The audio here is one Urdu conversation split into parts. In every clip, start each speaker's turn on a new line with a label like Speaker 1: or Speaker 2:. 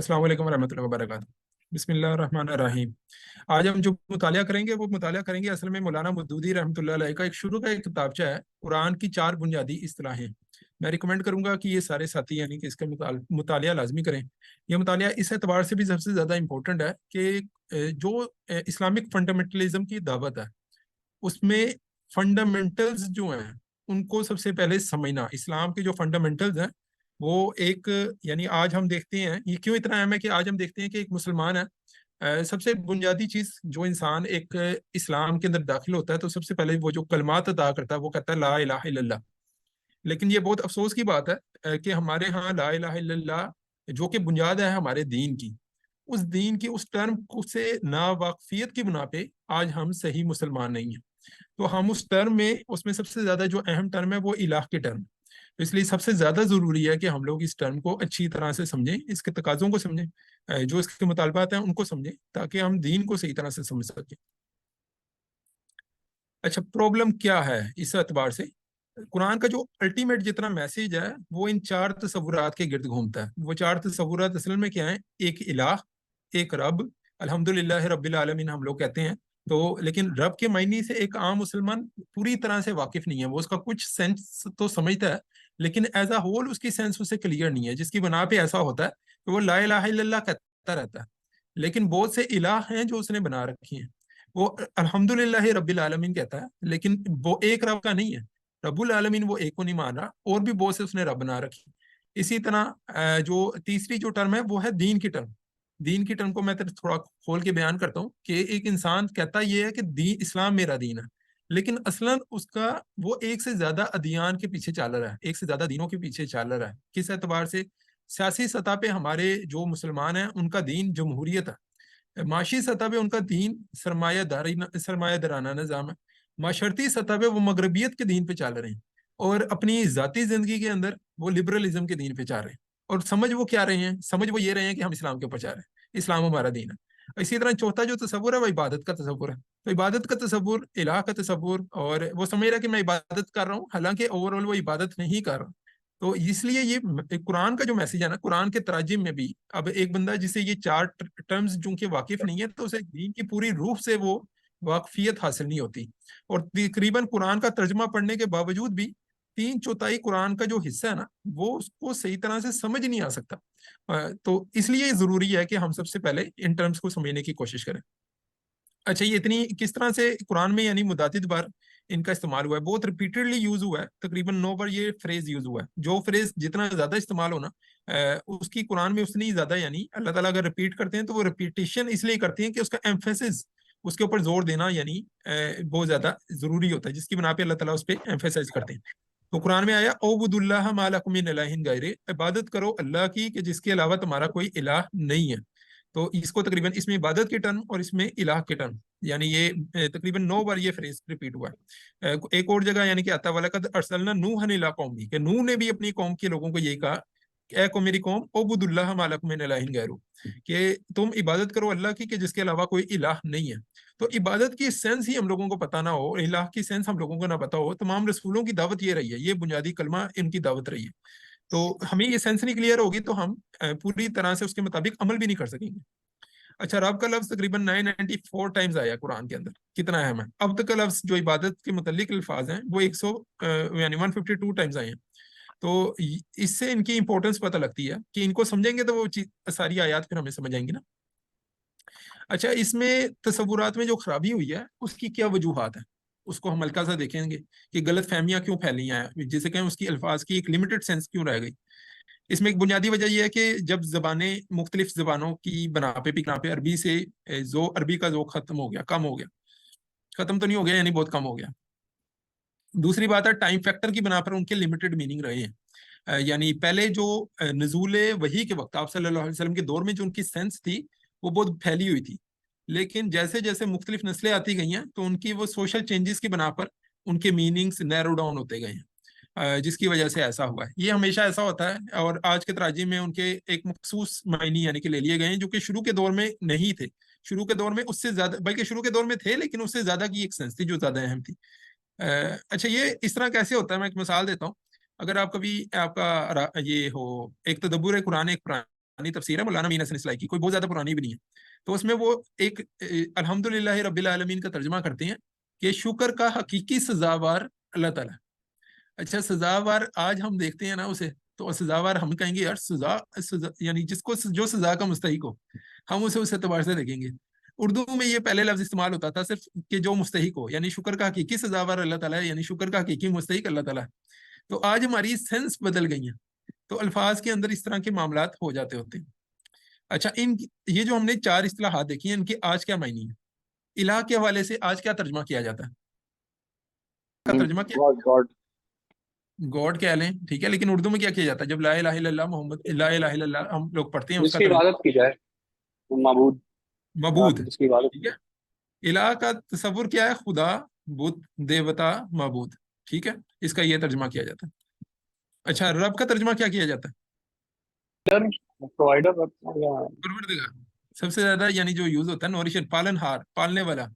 Speaker 1: السلام علیکم ورحمۃ اللہ وبرکاتہ۔ بسم اللہ الرحمن الرحیم۔ آج ہم جو مطالعہ کریں گے وہ مطالعہ کریں گے اصل میں مولانا مودودی رحمۃ اللہ علیہ کا ایک شروع کا ایک کتابچہ ہے، قرآن کی 4 بنیادی اصطلاحیں۔ میں ریکمینڈ کروں گا کہ یہ سارے ساتھی یعنی کہ اس کا مطالعہ لازمی کریں۔ یہ مطالعہ اس اعتبار سے بھی سب سے زیادہ امپورٹنٹ ہے کہ جو اسلامک فنڈامنٹلزم کی دعوت ہے اس میں فنڈامنٹلز جو ہیں ان کو سب سے پہلے سمجھنا، اسلام کے جو فنڈامنٹلز ہیں وہ ایک یعنی آج ہم دیکھتے ہیں یہ کیوں اتنا اہم ہے کہ آج ہم دیکھتے ہیں کہ ایک مسلمان ہے، سب سے بنیادی چیز جو انسان ایک اسلام کے اندر داخل ہوتا ہے تو سب سے پہلے وہ جو کلمات ادا کرتا ہے وہ کہتا ہے لا الہ الا اللہ۔ لیکن یہ بہت افسوس کی بات ہے کہ ہمارے ہاں لا الہ الا اللہ جو کہ بنیاد ہے ہمارے دین کی، اس دین کی اس ٹرم سے ناواقفیت کی بنا پہ آج ہم صحیح مسلمان نہیں ہیں۔ تو ہم اس میں سب سے زیادہ جو اہم ٹرم ہے وہ الہ کے ٹرم، تو اس لیے سب سے زیادہ ضروری ہے کہ ہم لوگ اس ٹرم کو اچھی طرح سے سمجھیں، اس کے تقاضوں کو سمجھیں، جو اس کے مطالبات ہیں ان کو سمجھیں تاکہ ہم دین کو صحیح طرح سے سمجھ سکیں۔ اچھا، پرابلم کیا ہے اس اعتبار سے؟ قرآن کا جو الٹیمیٹ جتنا میسیج ہے وہ ان 4 تصورات کے گرد گھومتا ہے۔ وہ 4 تصورات اصل میں کیا ہیں؟ ایک الہ، ایک رب، الحمدللہ رب العالمین ہم لوگ کہتے ہیں تو، لیکن رب کے معنی سے ایک عام مسلمان پوری طرح سے واقف نہیں ہے، وہ اس کا کچھ سینس تو سمجھتا ہے لیکن ایز اے ہول اس کی سینس اسے کلیئر نہیں ہے، جس کی بنا پہ ایسا ہوتا ہے کہ وہ لا الہ الا اللہ کہتا رہتا ہے لیکن بہت سے الہ ہیں جو اس نے بنا رکھی ہیں۔ وہ الحمدللہ رب العالمین کہتا ہے لیکن وہ ایک رب کا نہیں ہے، رب العالمین وہ ایک کو نہیں مان رہا، اور بھی بہت سے اس نے رب بنا رکھی۔ اسی طرح جو تیسری جو ٹرم ہے وہ ہے دین کی ٹرم۔ دین کی ٹرم کو میں تھوڑا کھول کے بیان کرتا ہوں کہ ایک انسان کہتا یہ ہے کہ دین اسلام میرا دین ہے، لیکن اصلاً اس کا وہ ایک سے زیادہ ادیان کے پیچھے چل رہا ہے، ایک سے زیادہ دینوں کے پیچھے چل رہا ہے۔ کس اعتبار سے؟ سیاسی سطح پہ ہمارے جو مسلمان ہیں ان کا دین جمہوریت ہے، معاشی سطح پہ ان کا دین سرمایہ دارانہ نظام ہے، معاشرتی سطح پہ وہ مغربیت کے دین پہ چل رہے ہیں، اور اپنی ذاتی زندگی کے اندر وہ لبرلزم کے دین پہ چل رہے ہیں۔ اور سمجھ وہ کیا رہے ہیں؟ سمجھ وہ یہ رہے ہیں کہ ہم اسلام کے اوپر چل رہے ہیں، اسلام ہمارا دین ہے۔ اسی طرح چوتھا جو تصور ہے وہ عبادت کا تصور ہے، تو عبادت کا تصور، الہ کا تصور، اور وہ سمجھ رہا ہے کہ میں عبادت کر رہا ہوں حالانکہ اوور آل وہ عبادت نہیں کر رہا۔ تو اس لیے یہ قرآن کا جو میسیج ہے نا، قرآن کے تراجم میں بھی اب ایک بندہ جسے یہ 4 ٹرمز جو کہ واقف نہیں ہے تو اسے دین کی پوری روح سے وہ واقفیت حاصل نہیں ہوتی، اور تقریباً قرآن کا ترجمہ پڑھنے کے باوجود بھی 3/4 قرآن کا جو حصہ ہے نا وہ اس کو صحیح طرح سے سمجھ نہیں آ سکتا۔ تو اس لیے ضروری ہے کہ ہم سب سے پہلے ان ٹرمز کو سمجھنے کی کوشش کریں۔ اچھا، یہ اتنی کس طرح سے قرآن میں یعنی متعدد بار ان کا استعمال ہوا ہے، بہت ریپیٹڈلی یوز ہوا ہے، تقریباً 9 بار یہ فریز یوز ہوا ہے۔ جو فریز جتنا زیادہ استعمال ہونا اس کی قرآن میں اتنی زیادہ، یعنی اللہ تعالیٰ اگر ریپیٹ کرتے ہیں تو وہ ریپیٹیشن اس لیے کرتے ہیں کہ اس کا ایمفیسس، اس کے اوپر زور دینا یعنی بہت زیادہ ضروری ہوتا ہے، جس کی بنا پہ اللہ تعالیٰ اس پہ ایمفیسائز کرتے ہیں۔ تو قرآن میں آیا اعبدوا اللہ ما لکم من الہ غیرہ، عبادت کرو اللہ کی کہ جس کے علاوہ تمہارا کوئی الہ نہیں ہے۔ تو اس کو تقریباً اس میں عبادت کے ٹرم اور اس میں الہ کے ٹرم، یعنی یہ تقریباً 9 بار یہ فریز ریپیٹ ہوا ہے۔ ایک اور جگہ یعنی کہ آتا وَلَقَدْ أَرْسَلْنَا نُوحًا إِلَىٰ قَوْمِهِ کہ نوح نے بھی اپنی قوم کے لوگوں کو یہی کہا کہ اے کو میری قوم اعبدوا اللہ ما لکم من الہ غیرہ، کہ تم عبادت کرو اللہ کی کہ جس کے علاوہ کوئی الہ نہیں ہے۔ تو عبادت کی سینس ہی ہم لوگوں کو پتہ نہ ہو، الہ کی سینس ہم لوگوں کو نہ پتہ ہو، تمام رسولوں کی دعوت یہ رہی ہے، یہ بنیادی کلمہ ان کی دعوت رہی ہے۔ تو ہمیں یہ سینس نہیں کلیئر ہوگی تو ہم پوری طرح سے اس کے مطابق عمل بھی نہیں کر سکیں گے۔ اچھا، رب کا لفظ تقریباً 994 ٹائمز آیا قرآن کے اندر، کتنا اہم ہے۔ اب تک کا لفظ جو عبادت کے متعلق الفاظ ہیں وہ 100 یعنی 152 ٹائمز آئے ہیں۔ تو اس سے ان کی امپورٹنس پتہ لگتی ہے کہ ان کو سمجھیں گے تو وہ ساری آیات پھر ہمیں سمجھ آئیں گی نا۔ اچھا، اس میں تصورات میں جو خرابی ہوئی ہے اس کی کیا وجوہات ہیں، اس کو ہم ہلکا سا دیکھیں گے کہ غلط فہمیاں کیوں پھیلی ہیں، جیسے کہیں اس کی الفاظ کی ایک لمیٹڈ سینس کیوں رہ گئی۔ اس میں ایک بنیادی وجہ یہ ہے کہ جب زبانیں مختلف زبانوں کی بنا پہ عربی سے عربی کا ذوق ختم ہو گیا، کم ہو گیا، ختم تو نہیں ہو گیا یعنی بہت کم ہو گیا۔ دوسری بات ہے ٹائم فیکٹر کی بنا پر ان کے لمیٹڈ میننگ رہے ہیں، یعنی پہلے جو نزول وحی کے وقت آپ صلی اللہ علیہ وسلم کے دور میں جو ان کی سینس تھی وہ بہت پھیلی ہوئی تھی، لیکن جیسے جیسے مختلف نسلیں آتی گئی ہیں تو ان کی وہ سوشل چینجز کی بنا پر ان کے میننگز نیرو ڈاؤن ہوتے گئے ہیں، جس کی وجہ سے ایسا ہوا ہے۔ یہ ہمیشہ ایسا ہوتا ہے، اور آج کے تراجم میں ان کے ایک مخصوص معنی یعنی کہ لے لیے گئے ہیں جو کہ شروع کے دور میں نہیں تھے، شروع کے دور میں اس سے زیادہ، بلکہ شروع کے دور میں تھے لیکن اس سے زیادہ کی ایک سینس تھی جو زیادہ اہم تھی۔ اچھا، یہ اس طرح کیسے ہوتا ہے؟ میں ایک مثال دیتا ہوں۔ اگر آپ کبھی آپ کا یہ ہو ایک تدبر قرآن ایک پرانی تفسیر ہے مولانا امین حسن اصلاحی کی، کوئی بہت زیادہ پرانی بھی نہیں ہے. تو اس میں وہ ایک الحمدللہ رب العالمین کا ترجمہ کرتے ہیں کہ شکر کا حقیقی سزاوار اللہ تعالیٰ. اچھا سزاوار آج ہم دیکھتے ہیں نا اسے، تو سزاوار ہم کہیں گے یار سزا یعنی جس کو جو سزا کا مستحق ہو ہم اسے اس اعتبار سے دیکھیں گے. اردو میں یہ پہلے لفظ استعمال ہوتا تھا صرف کہ جو مستحق ہو، یعنی شکر کا حقیقی سزاوار اللہ تعالیٰ ہے، یعنی شکر کا حقیقی مستحق اللہ تعالیٰ ہے. تو آج ہماری سینس بدل گئی ہیں، تو الفاظ کے اندر اس طرح کے معاملات ہو جاتے ہوتے ہیں. اچھا یہ جو ہم نے 4 اصطلاحات دیکھی ہیں ان کے آج کیا معنی ہے؟ الہ کے حوالے سے آج کیا ترجمہ کیا جاتا ہے؟ کا ترجمہ کیا
Speaker 2: گاڈ.
Speaker 1: گاڈ کہہ لیں، ٹھیک ہے، لیکن اردو میں کیا کیا جاتا ہے جب لا الہ الا اللہ محمد لا الہ الا اللہ ہم لوگ پڑھتے ہیں؟ اس
Speaker 2: جس
Speaker 1: کا
Speaker 2: کی
Speaker 1: ترجمہ
Speaker 2: عبادت کی جائے، معبود،
Speaker 1: معبود.
Speaker 2: جس کی عبادت
Speaker 1: ٹھیک
Speaker 2: کی
Speaker 1: ہے، الہ کا تصور کیا ہے؟ خدا، بت، دیوتا، معبود. ٹھیک ہے، اس کا یہ ترجمہ کیا جاتا ہے. اچھا رب کا ترجمہ کیا کیا جاتا ہے؟
Speaker 2: جائے، پرووائڈر یا
Speaker 1: پروردگار. سب سے زیادہ یعنی جو یوز ہوتا ہے نورشر، پالن ہار، پالنے والا،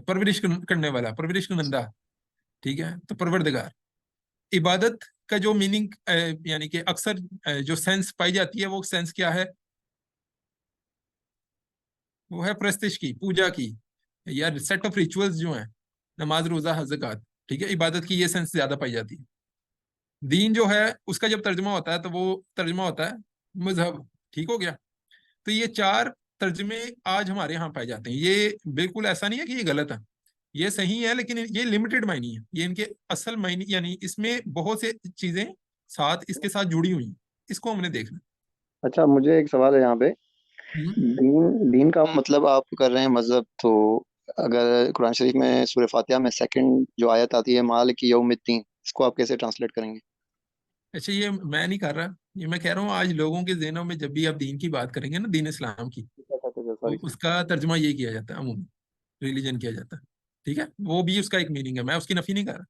Speaker 1: پرورش کرنے والا، پرورش کنندہ. ٹھیک ہے، تو پروردگار. عبادت کا جو میننگ یعنی کہ اکثر جو سینس پائی جاتی ہے وہ سینس کیا ہے؟ وہ ہے پرستش کی، پوجا کی، یا سیٹ آف ریچولز جو ہیں، نماز، روزہ، حج، زکات. ٹھیک ہے، عبادت کی یہ سینس زیادہ پائی جاتی ہے. دین جو ہے اس کا جب ترجمہ ہوتا ہے تو وہ ترجمہ ہوتا ہے مذہب. ٹھیک ہو گیا. تو یہ 4 ترجمے آج ہمارے یہاں پائے جاتے ہیں. یہ بالکل ایسا نہیں ہے کہ یہ غلط ہے، یہ صحیح ہے، لیکن یہ لمیٹڈ معنی ہے. یہ ان کے اصل معنی یعنی اس میں بہت سے چیزیں ساتھ اس کے ساتھ جڑی ہوئی ہیں، اس کو ہم نے دیکھنا.
Speaker 2: اچھا مجھے ایک سوال ہے یہاں پہ. دین کا مطلب آپ کر رہے ہیں مذہب، تو اگر قرآن شریف میں سورہ فاتحہ میں سیکنڈ جو آیت آتی ہے مالک یوم الدین، اس کو آپ کیسے ٹرانسلیٹ کریں گے؟
Speaker 1: اچھا یہ میں نہیں کر رہا، یہ میں کہہ رہا ہوں آج لوگوں کے ذہنوں میں جب بھی آپ دین کی بات کریں گے نا، دین اسلام کی،
Speaker 2: سوری
Speaker 1: تو
Speaker 2: سر.
Speaker 1: اس کا ترجمہ یہ کیا جاتا ہے، عموماً ریلیجن کیا جاتا ہے. ٹھیک ہے، وہ بھی اس کا ایک میننگ ہے، میں اس کی نفی نہیں کر رہا.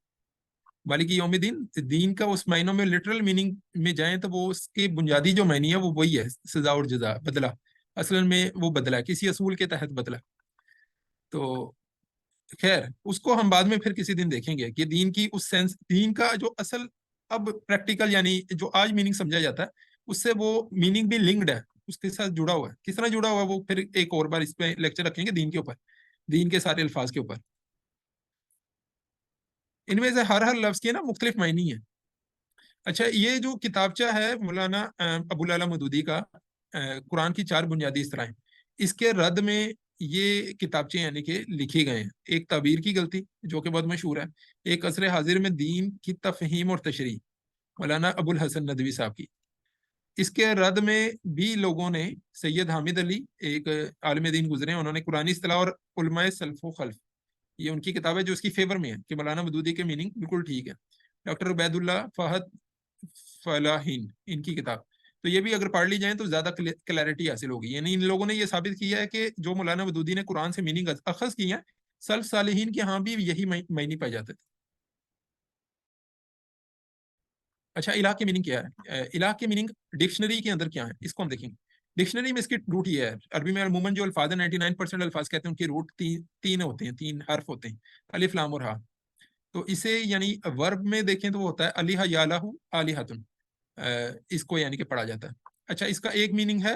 Speaker 1: مالک یوم دین، دین کا اس معنوں میں لٹرل میننگ میں جائیں تو وہ اس کے بنیادی جو معنی ہے وہ وہی ہے، سزا اور جزا، بدلہ. اصل میں وہ بدلہ ہے، کسی اصول کے تحت بدلہ. تو خیر اس کو ہم بعد میں پھر کسی دن دیکھیں گے کہ دین کی اس سینس، دین کا جو اصل اب پریکٹیکل یعنی جو آج میننگ سمجھا جاتا ہے اس سے وہ میننگ بھی لنکڈ ہے، اس کے ساتھ جڑا ہوا ہے. کس طرح جڑا ہوا ہے وہ پھر ایک اور بار اس پہ لیکچر رکھیں گے دین کے اوپر، دین کے سارے الفاظ کے اوپر. ان میں سے ہر لفظ کے نا مختلف معنی ہیں. اچھا یہ جو کتابچہ ہے مولانا ابو العلا مودودی کا، قرآن کی 4 بنیادی اصطلاحیں، اس کے رد میں یہ کتابچے یعنی کہ لکھی گئے ہیں. ایک تعبیر کی غلطی جو کہ بہت مشہور ہے، ایک عصر حاضر میں دین کی تفہیم اور تشریح مولانا ابو الحسن ندوی صاحب کی. اس کے رد میں بھی لوگوں نے، سید حامد علی ایک عالم دین گزرے ہیں، انہوں نے قرآنی اصطلاح اور علماء سلف و خلف، یہ ان کی کتاب ہے جو اس کی فیور میں ہے کہ مولانا مودودی کے میننگ بالکل ٹھیک ہے. ڈاکٹر عبید اللہ فہد فلاحین ان کی کتاب، تو یہ بھی اگر پڑھ لی جائیں تو زیادہ کلیئرٹی حاصل ہوگی. یعنی ان لوگوں نے یہ ثابت کیا ہے کہ جو مولانا مودودی نے قرآن سے میننگ اخذ کی ہیں، سلف صالحین کے ہاں بھی یہی معنی پائے جاتے تھے. اچھا الہ کی میننگ کیا ہے؟ الہ کی میننگ ڈکشنری کے اندر کیا ہے اس کو ہم دیکھیں گے. ڈکشنری میں اس کی روٹ یہ ہے، عربی میں عموماً جو الفاظ ہیں 99% الفاظ کہتے ہیں ان کی روٹ 3 ہوتے ہیں، 3 حرف ہوتے ہیں، الف لام اور ہا. تو اسے یعنی ورب میں دیکھیں تو وہ ہوتا ہے الہ یالہ الہتن، اس کو یعنی کہ پڑھا جاتا ہے. اچھا اس کا ایک میننگ ہے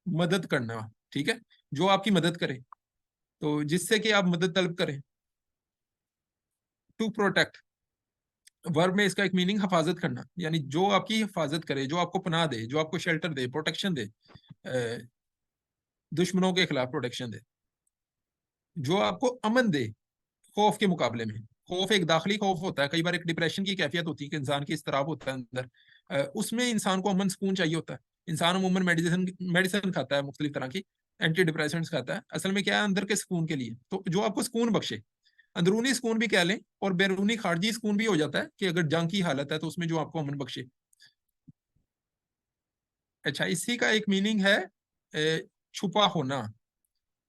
Speaker 1: مدد کرنا. ٹھیک ہے، جو آپ کی مدد کرے، تو جس سے کہ آپ مدد طلب کریں. ٹو پروٹیکٹ، ورب میں اس کا ایک میننگ حفاظت کرنا، یعنی جو آپ کی حفاظت کرے، جو آپ کو پناہ دے، جو آپ کو شیلٹر دے، پروٹیکشن دے، دشمنوں کے خلاف پروٹیکشن دے، جو آپ کو امن دے خوف کے مقابلے میں. خوف ایک داخلی خوف ہوتا ہے، کئی بار ایک ڈپریشن کی کیفیت ہوتی ہے کہ انسان کی اضطراب ہوتا ہے اندر، اس میں انسان کو امن سکون چاہیے ہوتا ہے. انسان عموماً میڈیسن کھاتا ہے مختلف طرح کی، اینٹی ڈپریسنٹس کھاتا ہے، اصل میں کیا ہے اندر کے سکون کے لیے. تو جو آپ کو سکون بخشے، اندرونی سکون بھی کہہ لیں اور بیرونی خارجی سکون بھی ہو جاتا ہے کہ اگر جنگ کی حالت ہے تو اس میں جو آپ کو امن بخشے. اچھا اسی کا ایک میننگ ہے چھپا ہونا.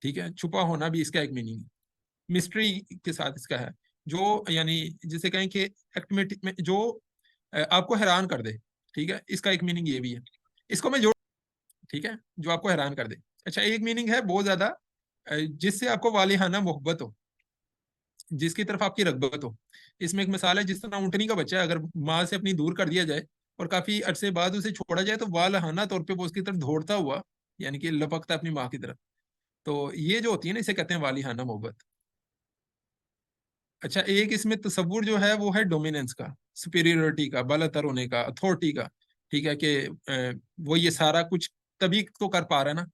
Speaker 1: ٹھیک ہے، چھپا ہونا بھی اس کا ایک میننگ ہے، مسٹری کے ساتھ اس کا ہے، جو یعنی جسے کہیں کہ ایکٹیویٹی میں جو آپ کو حیران کر دے. ٹھیک ہے، اس کا ایک میننگ یہ بھی ہے، اس کو میں جوڑ. ٹھیک ہے، جو آپ کو حیران کر دے. اچھا ایک میننگ ہے بہت زیادہ جس سے آپ کو والہانہ محبت ہو، جس کی طرف آپ کی رغبت ہو. اس میں ایک مثال ہے، جس طرح اونٹنی کا بچہ ہے اگر ماں سے اپنی دور کر دیا جائے اور کافی عرصے بعد اسے چھوڑا جائے تو والہانہ طور پہ وہ اس کی طرف دوڑتا ہوا یعنی کہ لپکتا اپنی ماں کی طرف. تو یہ جو ہوتی ہے نا اسے کہتے ہیں والہانہ محبت. اچھا ایک اس میں تصور جو ہے وہ ہے ڈومیننس کا, سپیریورٹی کا, بالا تر ہونے کا, اتھارٹی کا. ٹھیک ہے کہ وہ یہ سارا کچھ تبھی تو کر پا رہا ہے نا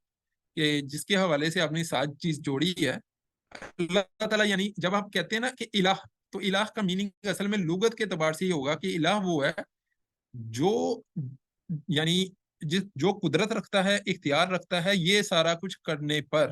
Speaker 1: کہ جس کے حوالے سے آپ نے ساری چیز جوڑی ہے. اللہ تعالیٰ یعنی جب آپ کہتے ہیں نا کہ الہ, تو الہ کا میننگ اصل میں لغت کے اعتبار سے یہ ہوگا کہ الہ وہ ہے جو یعنی جو قدرت رکھتا ہے, اختیار رکھتا ہے یہ سارا کچھ کرنے پر.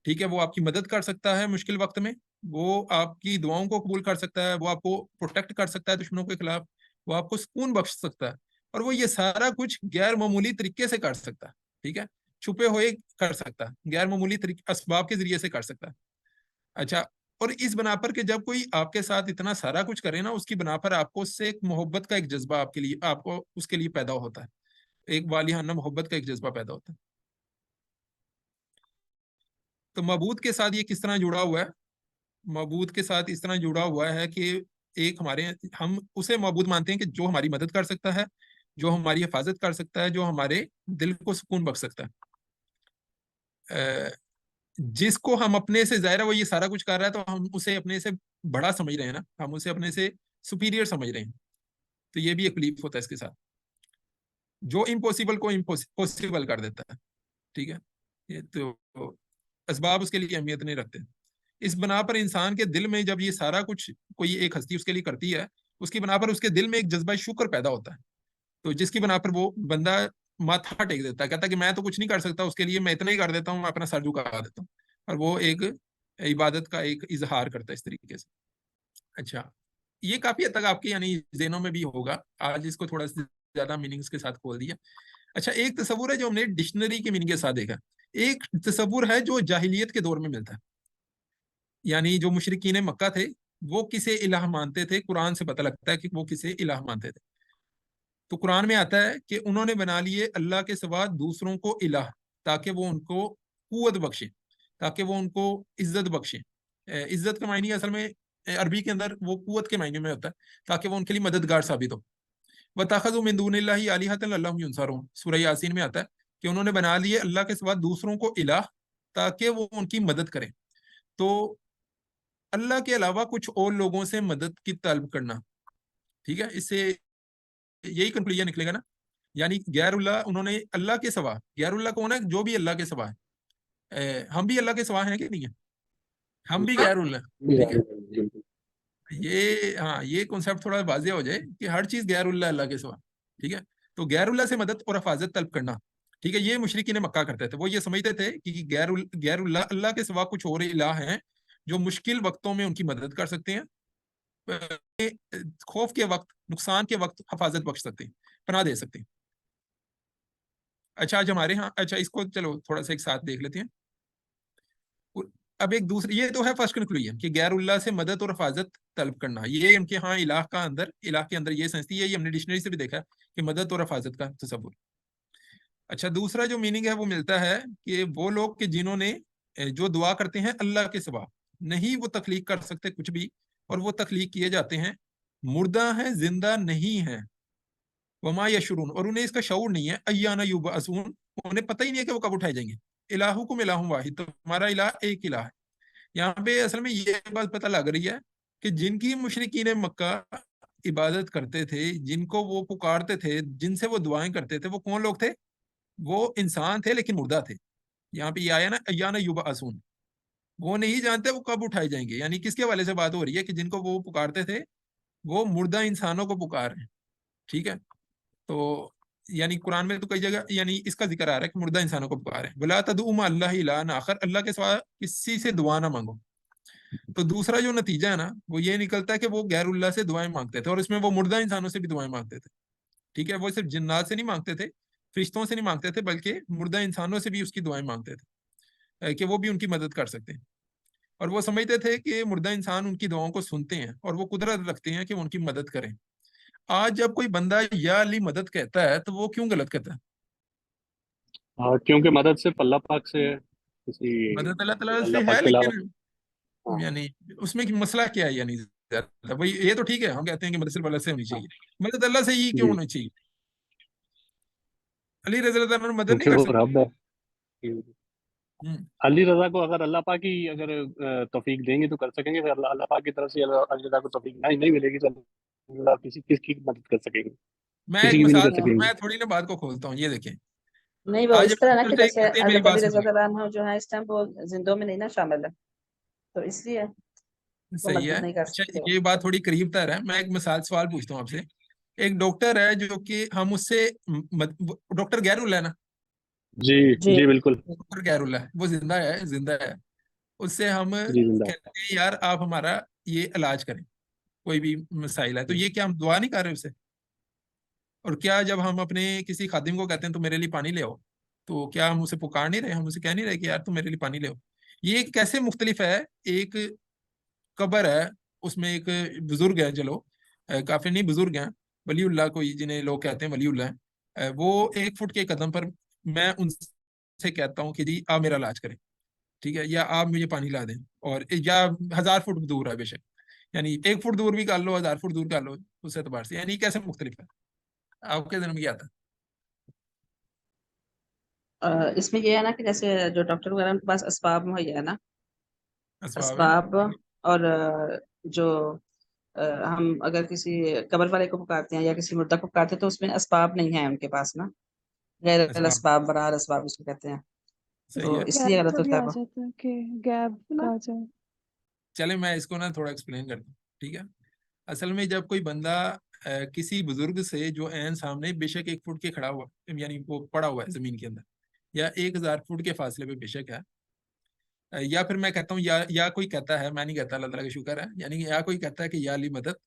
Speaker 1: ٹھیک ہے, وہ آپ کی مدد کر سکتا ہے مشکل وقت میں, وہ آپ کی دعاؤں کو قبول کر سکتا ہے, وہ آپ کو پروٹیکٹ کر سکتا ہے دشمنوں کے خلاف, وہ آپ کو سکون بخش سکتا ہے, اور وہ یہ سارا کچھ غیر معمولی طریقے سے کر سکتا ہے. ٹھیک ہے, چھپے ہوئے کر سکتا ہے, غیر معمولی اسباب کے ذریعے سے کر سکتا ہے. اچھا, اور اس بنا پر کہ جب کوئی آپ کے ساتھ اتنا سارا کچھ کرے نا, اس کی بنا پر آپ کو اس سے ایک محبت کا ایک جذبہ آپ کے لیے, آپ کو اس کے لیے پیدا ہوتا ہے, ایک والہانہ محبت کا ایک جذبہ پیدا ہوتا ہے. تو معبود کے ساتھ یہ کس طرح جڑا ہوا ہے؟ معبود کے ساتھ اس طرح جڑا ہوا ہے کہ ایک ہمارے, ہم اسے معبود مانتے ہیں کہ جو ہماری مدد کر سکتا ہے, جو ہماری حفاظت کر سکتا ہے, جو ہمارے دل کو سکون بخش سکتا ہے. جس کو ہم اپنے سے, ظاہر ہے وہ یہ سارا کچھ کر رہا ہے تو ہم اسے اپنے سے بڑا سمجھ رہے ہیں نا, ہم اسے اپنے سے سپیریئر سمجھ رہے ہیں. تو یہ بھی ایک بلیف ہوتا ہے اس کے ساتھ, جو امپوسیبل کو پوسیبل کر دیتا ہے. ٹھیک ہے, یہ تو اسباب اس کے لیے اہمیت نہیں رکھتے. اس بنا پر انسان کے دل میں جب یہ سارا کچھ کوئی ایک ہستی اس کے لیے کرتی ہے, اس کی بنا پر اس کے دل میں ایک جذبہ شکر پیدا ہوتا ہے. تو جس کی بنا پر وہ بندہ ماتھا ٹیک دیتا ہے, کہتا ہے کہ میں تو کچھ نہیں کر سکتا اس کے لیے, میں اتنا ہی کر دیتا ہوں, میں اپنا سر جھکا دیتا ہوں, اور وہ ایک عبادت کا ایک اظہار کرتا ہے اس طریقے سے. اچھا, یہ کافی حد تک آپ کے یعنی ذہنوں میں بھی ہوگا, آج اس کو تھوڑا سا زیادہ میننگز کے ساتھ کھول دیا. اچھا, ایک تصور ہے جو ہم نے ڈکشنری کے میننگ کے ساتھ دیکھا, ایک تصور ہے جو جاہلیت کے دور میں ملتا ہے. یعنی جو مشرکین مکہ تھے وہ کسے الہ مانتے تھے, قرآن سے پتہ لگتا ہے کہ وہ کسے الہ مانتے تھے. تو قرآن میں آتا ہے کہ انہوں نے بنا لیے اللہ کے سوا دوسروں کو الہ, تاکہ وہ ان کو قوت بخشے, تاکہ وہ ان کو عزت بخشے. عزت کا معنی اصل میں عربی کے اندر وہ قوت کے معنی میں ہوتا ہے, تاکہ وہ ان کے لیے مددگار ثابت ہو. وَاتَّخَذُوا مِن دُونِ اللَّهِ آلِهَةً لَعَلَّهُمْ يُنصَرُونَ, سورہ یاسین میں آتا ہے کہ انہوں نے بنا لیے اللہ کے سوا دوسروں کو الہ تاکہ وہ ان کی مدد کریں. تو اللہ کے علاوہ کچھ اور لوگوں سے مدد کی طلب کرنا, ٹھیک ہے, اس سے یہی کنکلوژن نکلے گا نا. یعنی غیر اللہ, انہوں نے اللہ کے سوا, غیر اللہ کون ہے؟ جو بھی اللہ کے سوا ہے. ہم بھی اللہ کے سوا ہیں کہ نہیں ہیں؟ ہم بھی غیر اللہ. ٹھیک ہے, یہ ہاں یہ کنسیپٹ تھوڑا واضح ہو جائے کہ ہر چیز غیر اللہ, اللہ کے سوا. ٹھیک ہے, تو غیر اللہ سے مدد اور حفاظت طلب کرنا, ٹھیک ہے, یہ مشرکین مکہ کرتے تھے. وہ یہ سمجھتے تھے کہ غیر اللہ, اللہ کے سوا کچھ اور الہ ہیں جو مشکل وقتوں میں ان کی مدد کر سکتے ہیں, خوف کے وقت, نقصان کے وقت حفاظت بخش سکتے ہیں, پناہ دے سکتے ہیں. اچھا, آج ہمارے ہاں, اچھا اس کو چلو تھوڑا سا ایک ساتھ دیکھ لیتے ہیں. اب ایک دوسری, یہ تو ہے فرسٹ کنکلوژن کہ غیر اللہ سے مدد اور حفاظت طلب کرنا, یہ ان کے ہاں الہ کا اندر, الہ کے اندر یہ سینس تھی. یہ ہم نے ڈکشنری سے بھی دیکھا کہ مدد اور حفاظت کا تصور. اچھا, دوسرا جو میننگ ہے وہ ملتا ہے کہ وہ لوگ کہ جنہوں نے جو دعا کرتے ہیں اللہ کے سوا, نہیں وہ تخلیق کر سکتے کچھ بھی, اور وہ تخلیق کیے جاتے ہیں, مردہ ہیں, زندہ نہیں ہیں. وما یشرون, اور انہیں اس کا شعور نہیں ہے. ایانا یبعثون, انہیں پتہ ہی نہیں ہے کہ وہ کب اٹھائے جائیں گے. الہکم الہ واحد, تمہارا الہ ایک الہ ہے. یہاں پہ اصل میں یہ بات پتہ لگ رہی ہے کہ جن کی مشرکین مکہ عبادت کرتے تھے, جن کو وہ پکارتے تھے, جن سے وہ دعائیں کرتے تھے, وہ کون لوگ تھے؟ وہ انسان تھے لیکن مردہ تھے. یہاں پہ یہ آیا نا ایانا یبعثون, وہ نہیں جانتے وہ کب اٹھائے جائیں گے. یعنی کس کے حوالے سے بات ہو رہی ہے کہ جن کو وہ پکارتے تھے وہ مردہ انسانوں کو پکار رہے ہیں. ٹھیک ہے, تو یعنی قرآن میں تو کئی جگہ یعنی اس کا ذکر آ رہا ہے کہ مردہ انسانوں کو پکارے. وَلَا تَدْعُوا مَعَ اللَّهِ إِلَٰهًا آخَرَ, اللہ کے سوا کسی سے دعا نہ مانگو. تو دوسرا جو نتیجہ ہے نا وہ یہ نکلتا ہے کہ وہ غیر اللہ سے دعائیں مانگتے تھے, اور اس میں وہ مردہ انسانوں سے بھی دعائیں مانگتے تھے. ٹھیک ہے, وہ صرف جنات سے نہیں مانگتے تھے, فرشتوں سے نہیں مانگتے تھے, بلکہ مردہ انسانوں سے بھی اس کی دعائیں مانگتے تھے کہ وہ بھی ان کی مدد کر سکتے ہیں. اور وہ سمجھتے تھے کہ مردہ انسان ان کی دعاؤں کو سنتے ہیں اور وہ قدرت رکھتے ہیں کہ وہ ان کی مدد کریں. آج جب کوئی بندہ یا علی مدد کہتا ہے تو وہ کیوں غلط کہتا ہے؟
Speaker 3: کیونکہ مدد صرف اللہ پاک سے ہے, کسی
Speaker 1: مدد اللہ تعالیٰ
Speaker 3: اللہ
Speaker 1: سے ہے,
Speaker 3: پاک کے علاوہ.
Speaker 1: لیکن
Speaker 3: ہاں.
Speaker 1: یعنی اس میں مسئلہ کیا ہے؟ یعنی جاتا ہے. وہی یہ تو ٹھیک ہے, ہم کہتے ہیں کہ مدد صرف اللہ سے ہونی چاہیے. مدد اللہ سے ہی کیوں
Speaker 3: جی
Speaker 1: ہونی چاہیے؟ علی رضی اللہ عنہ مدد نہیں
Speaker 3: کیونکہ
Speaker 1: کر
Speaker 3: وہ
Speaker 1: سکتے؟
Speaker 3: رب ہے.
Speaker 1: ہوں.
Speaker 3: علی رضا کو اگر اللہ پاک کی اگر توفیق دیں گے تو کر سکیں گے, اگر اللہ پاک کی طرف سے علی رضا کو توفیق نہیں ملے گی تو اللہ کس کی مدد کر سکیں گے؟
Speaker 1: میں
Speaker 3: کسی
Speaker 1: ایک
Speaker 3: کی بھی نہیں
Speaker 1: مثال
Speaker 3: کر سکیں گے.
Speaker 1: میں تھوڑی نا بات کو کھولتا ہوں, یہ دیکھیں.
Speaker 4: نہیں وہ
Speaker 1: آج
Speaker 4: اس طرح نا کہ
Speaker 1: ڈاکٹر سے
Speaker 4: جیسے
Speaker 1: کہتے ہیں میری
Speaker 4: حضرت
Speaker 1: بات
Speaker 4: علی رضی
Speaker 1: سنیں.
Speaker 4: اللہ عنہ جو ہے اس ٹائم وہ زندوں میں نہیں نا شامل ہے, تو اس لیے وہ
Speaker 1: صحیح ہے.
Speaker 4: مدد نہیں کر
Speaker 1: اچھا,
Speaker 4: سکتے.
Speaker 1: یہ بات تھوڑی قریب تر ہے. میں ایک مثال سوال پوچھتا ہوں آپ سے. ایک ڈاکٹر ہے جو کہ ہم اس سے ڈاکٹر غیر اللہ ہے نا,
Speaker 3: جی
Speaker 4: جی
Speaker 3: جی بالکل.
Speaker 1: ڈاکٹر غیر اللہ وہ زندہ ہے, زندہ ہے. اس سے ہم
Speaker 3: جی زندہ.
Speaker 1: کہتے ہیں یار آپ ہمارا یہ علاج کریں, کوئی بھی مسائل ہے, تو یہ کیا ہم دعا نہیں کر رہے اسے؟ اور کیا جب ہم اپنے کسی خادم کو کہتے ہیں تو میرے لیے پانی لے آؤ, تو کیا ہم اسے پکار نہیں رہے, ہم اسے کہہ نہیں رہے کہ یار تم میرے لیے پانی لے آؤ؟ یہ کیسے مختلف ہے. ایک قبر ہے, اس میں ایک بزرگ ہے, چلو کافی نہیں بزرگ ہیں, ولی اللہ کوئی جنہیں لوگ کہتے ہیں ولی اللہ ہیں, وہ 1 فٹ کے قدم پر میں ان سے کہتا ہوں کہ جی آپ میرا علاج کریں, ٹھیک ہے, یا آپ مجھے پانی لا دیں, اور یا 1000 فٹ دور ہے بے شک, یعنی 1 فٹ دور بھی کر لو, 1000 فٹ دور کر لو, اس اعتبار سے یعنی کیسے مختلف ہے؟ آپ کے ذہن میں کیا آتا
Speaker 4: اس میں یہ ہے نا کہ جیسے جو ڈاکٹر وغیرہ کے پاس اسباب مہیا ہے نا,
Speaker 1: ہے؟ اسباب ہے.
Speaker 4: اسباب, اور جو ہم اگر کسی قبر والے کو پکارتے ہیں یا کسی مردہ کو پکارتے ہیں تو اس میں اسباب نہیں ہیں ان کے پاس نا, غیر
Speaker 1: اسباب
Speaker 4: الاسباب برار اسباب اس کو کہتے ہیں,
Speaker 1: صحیح
Speaker 4: تو
Speaker 1: ہے.
Speaker 4: اس لیے
Speaker 5: غیب
Speaker 4: غلط
Speaker 5: کا بھی
Speaker 4: ہوتا ہے
Speaker 5: آ
Speaker 4: وہ.
Speaker 5: جاتا ہے کہ غیب کا آ جائے.
Speaker 1: چلے میں اس کو نا تھوڑا ایکسپلین کرتا ہوں, ٹھیک ہے. اصل میں جب کوئی بندہ کسی بزرگ سے جو عین سامنے بے شک 1 فٹ کے کھڑا ہوا, یعنی وہ پڑا ہوا ہے زمین کے اندر, یا 1000 فٹ کے فاصلے پہ بے شک ہے, یا پھر میں کہتا ہوں یا کوئی کہتا ہے, میں نہیں کہتا, اللہ تعالیٰ کا شکر ہے, یعنی یا کوئی کہتا ہے کہ یا علی مدد,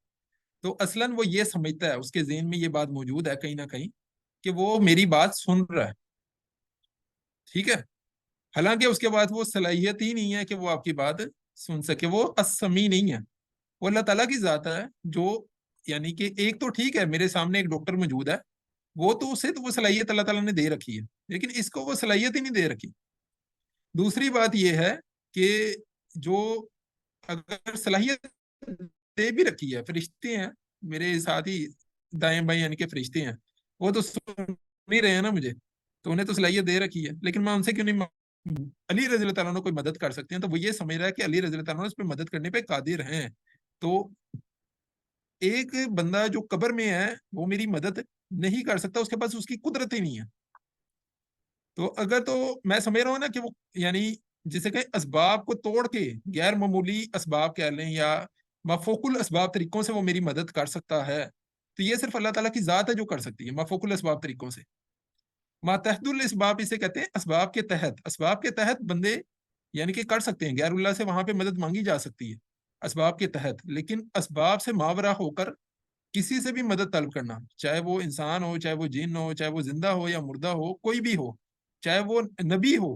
Speaker 1: تو اصلاً وہ یہ سمجھتا ہے, اس کے ذہن میں یہ بات موجود ہے کہیں نہ کہیں کہ وہ میری بات سن رہا ہے, ٹھیک ہے. حالانکہ اس کے بعد وہ صلاحیت ہی نہیں ہے کہ وہ آپ کی بات سن سکے, وہ السمیع نہیں ہے. وہ اللہ تعالیٰ کی ذات ہے جو, یعنی کہ ایک تو ٹھیک ہے میرے سامنے ایک ڈاکٹر موجود ہے, وہ تو اسے تو وہ صلاحیت اللہ تعالیٰ نے دے رکھی ہے, لیکن اس کو وہ صلاحیت ہی نہیں دے رکھی. دوسری بات یہ ہے کہ جو اگر صلاحیت دے بھی رکھی ہے, فرشتے ہیں میرے ساتھ ہی دائیں بائیں, یعنی کہ فرشتے ہیں, وہ تو سن نہیں رہے ہیں نا مجھے, تو انہیں تو صلاحیت دے رکھی ہے, لیکن میں ان سے کیوں نہیں علی رضی اللہ تعالیٰ عنہ کوئی مدد کر سکتے ہیں, تو وہ یہ سمجھ رہا ہے کہ علی رضی اللہ تعالیٰ عنہ اس پہ مدد کرنے پہ قادر ہیں. تو ایک بندہ جو قبر میں ہے وہ میری مدد نہیں کر سکتا, اس کے پاس اس کی قدرت ہی نہیں ہے. تو اگر تو میں سمجھ رہا ہوں نا کہ وہ یعنی جسے کہ اسباب کو توڑ کے غیر معمولی اسباب کہہ لیں یا مفوق الاسباب طریقوں سے وہ میری مدد کر سکتا ہے, تو یہ صرف اللہ تعالیٰ کی ذات ہے جو کر سکتی ہے مفوق الاسباب طریقوں سے. ماتحت الاسباب اسے کہتے ہیں, اسباب کے تحت. اسباب کے تحت بندے یعنی کہ کر سکتے ہیں, غیر اللہ سے وہاں پہ مدد مانگی جا سکتی ہے اسباب کے تحت, لیکن اسباب سے ماورا ہو کر کسی سے بھی مدد طلب کرنا, چاہے وہ انسان ہو, چاہے وہ جن ہو, چاہے وہ زندہ ہو یا مردہ ہو, کوئی بھی ہو, چاہے وہ نبی ہو,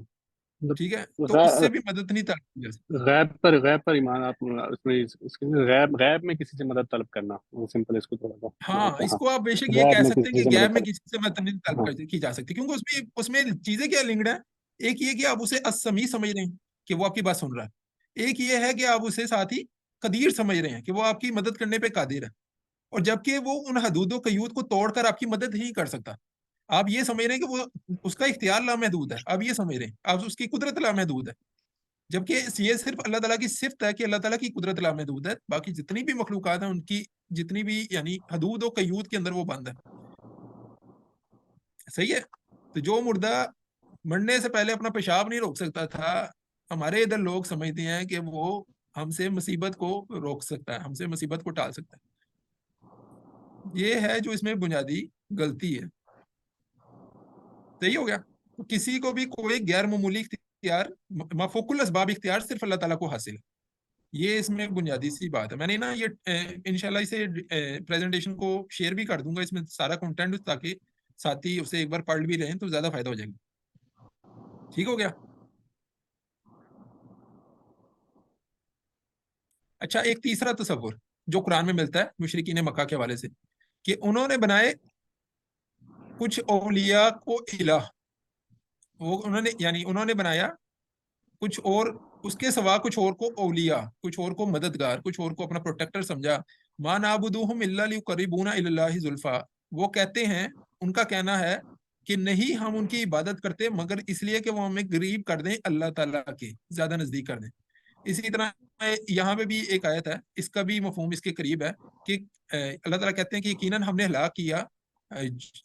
Speaker 1: ٹھیک ہے, تو اس سے بھی مدد نہیں طلب کی جا سکتی.
Speaker 3: غیب پر ایمان, آپ اس میں اس کے غیب میں کسی سے مدد طلب کرنا, وہ سمپل اس کو تھوڑا
Speaker 1: ہاں,
Speaker 3: سا.
Speaker 1: اس
Speaker 3: ہاں
Speaker 1: کو آپ بے شک یہ
Speaker 3: غیب
Speaker 1: کہہ
Speaker 3: میں
Speaker 1: سکتے ہیں
Speaker 3: کسی
Speaker 1: کہ
Speaker 3: سے
Speaker 1: غیب
Speaker 3: مدد
Speaker 1: میں
Speaker 3: طلب.
Speaker 1: کسی سے مدد نہیں طلب
Speaker 3: ہاں
Speaker 1: کی جا سکتی, کیونکہ اس میں چیزیں کیا لنکڈ ہیں. ایک یہ کہ آپ اسے السمیع سمجھ رہے ہیں کہ وہ آپ کی بات سن رہا ہے, ایک یہ ہے کہ آپ اسے ساتھ ہی قدیر سمجھ رہے ہیں کہ وہ آپ کی مدد کرنے پہ قادر ہے, اور جبکہ وہ ان حدود و قیود کو توڑ کر آپ کی مدد نہیں کر سکتا. آپ یہ سمجھ رہے ہیں کہ وہ اس کا اختیار لامحدود ہے, آپ یہ سمجھ رہے ہیں, آپ اس کی قدرت لامحدود ہے, جبکہ یہ صرف اللہ تعالیٰ کی صفت ہے کہ اللہ تعالیٰ کی قدرت لامحدود ہے, باقی جتنی بھی مخلوقات ہیں ان کی جتنی بھی یعنی حدود و قیود کے اندر وہ بند ہے. صحیح ہے. تو جو مردہ مرنے سے پہلے اپنا پیشاب نہیں روک سکتا تھا, ہمارے ادھر لوگ سمجھتے ہیں کہ وہ ہم سے مصیبت کو روک سکتا ہے, ہم سے مصیبت کو ٹال سکتا ہے. یہ ہے جو اس میں بنیادی غلطی ہے. صحیح ہو گیا. تو کسی کو بھی کوئی غیر معمولی اختیار, مفوق الاسباب اختیار صرف اللہ تعالیٰ کو حاصل ہے. یہ اس میں بنیادی سی بات ہے. میں نے نا یہ انشاءاللہ اسے پریزنٹیشن کو شیئر بھی کر دوں گا, اس میں سارا کنٹینٹ, تاکہ ساتھی اسے ایک بار پڑھ بھی لیں تو زیادہ فائدہ ہو جائے گا. ٹھیک ہو گیا. اچھا, ایک تیسرا تصور جو قرآن میں ملتا ہے مشرکین مکہ کے حوالے سے, کہ انہوں نے بنائے کچھ اولیاء کو الہ, وہ انہوں نے بنایا کچھ اور اس کے سوا کچھ اور کو اولیاء، کچھ اور کو مددگار، کچھ اور کو اپنا پروٹیکٹر سمجھا. ما نعبدوہم الا لیقربونا الی اللہ زلفا، وہ کہتے ہیں، ان کا کہنا ہے کہ نہیں ہم ان کی عبادت کرتے مگر اس لیے کہ وہ ہمیں قریب کر دیں اللہ تعالیٰ کے، زیادہ نزدیک کر دیں. اسی طرح یہاں پہ بھی ایک آیت ہے، اس کا بھی مفہوم اس کے قریب ہے کہ اللہ تعالیٰ کہتے ہیں کہ یقیناً ہم نے ہلاک کیا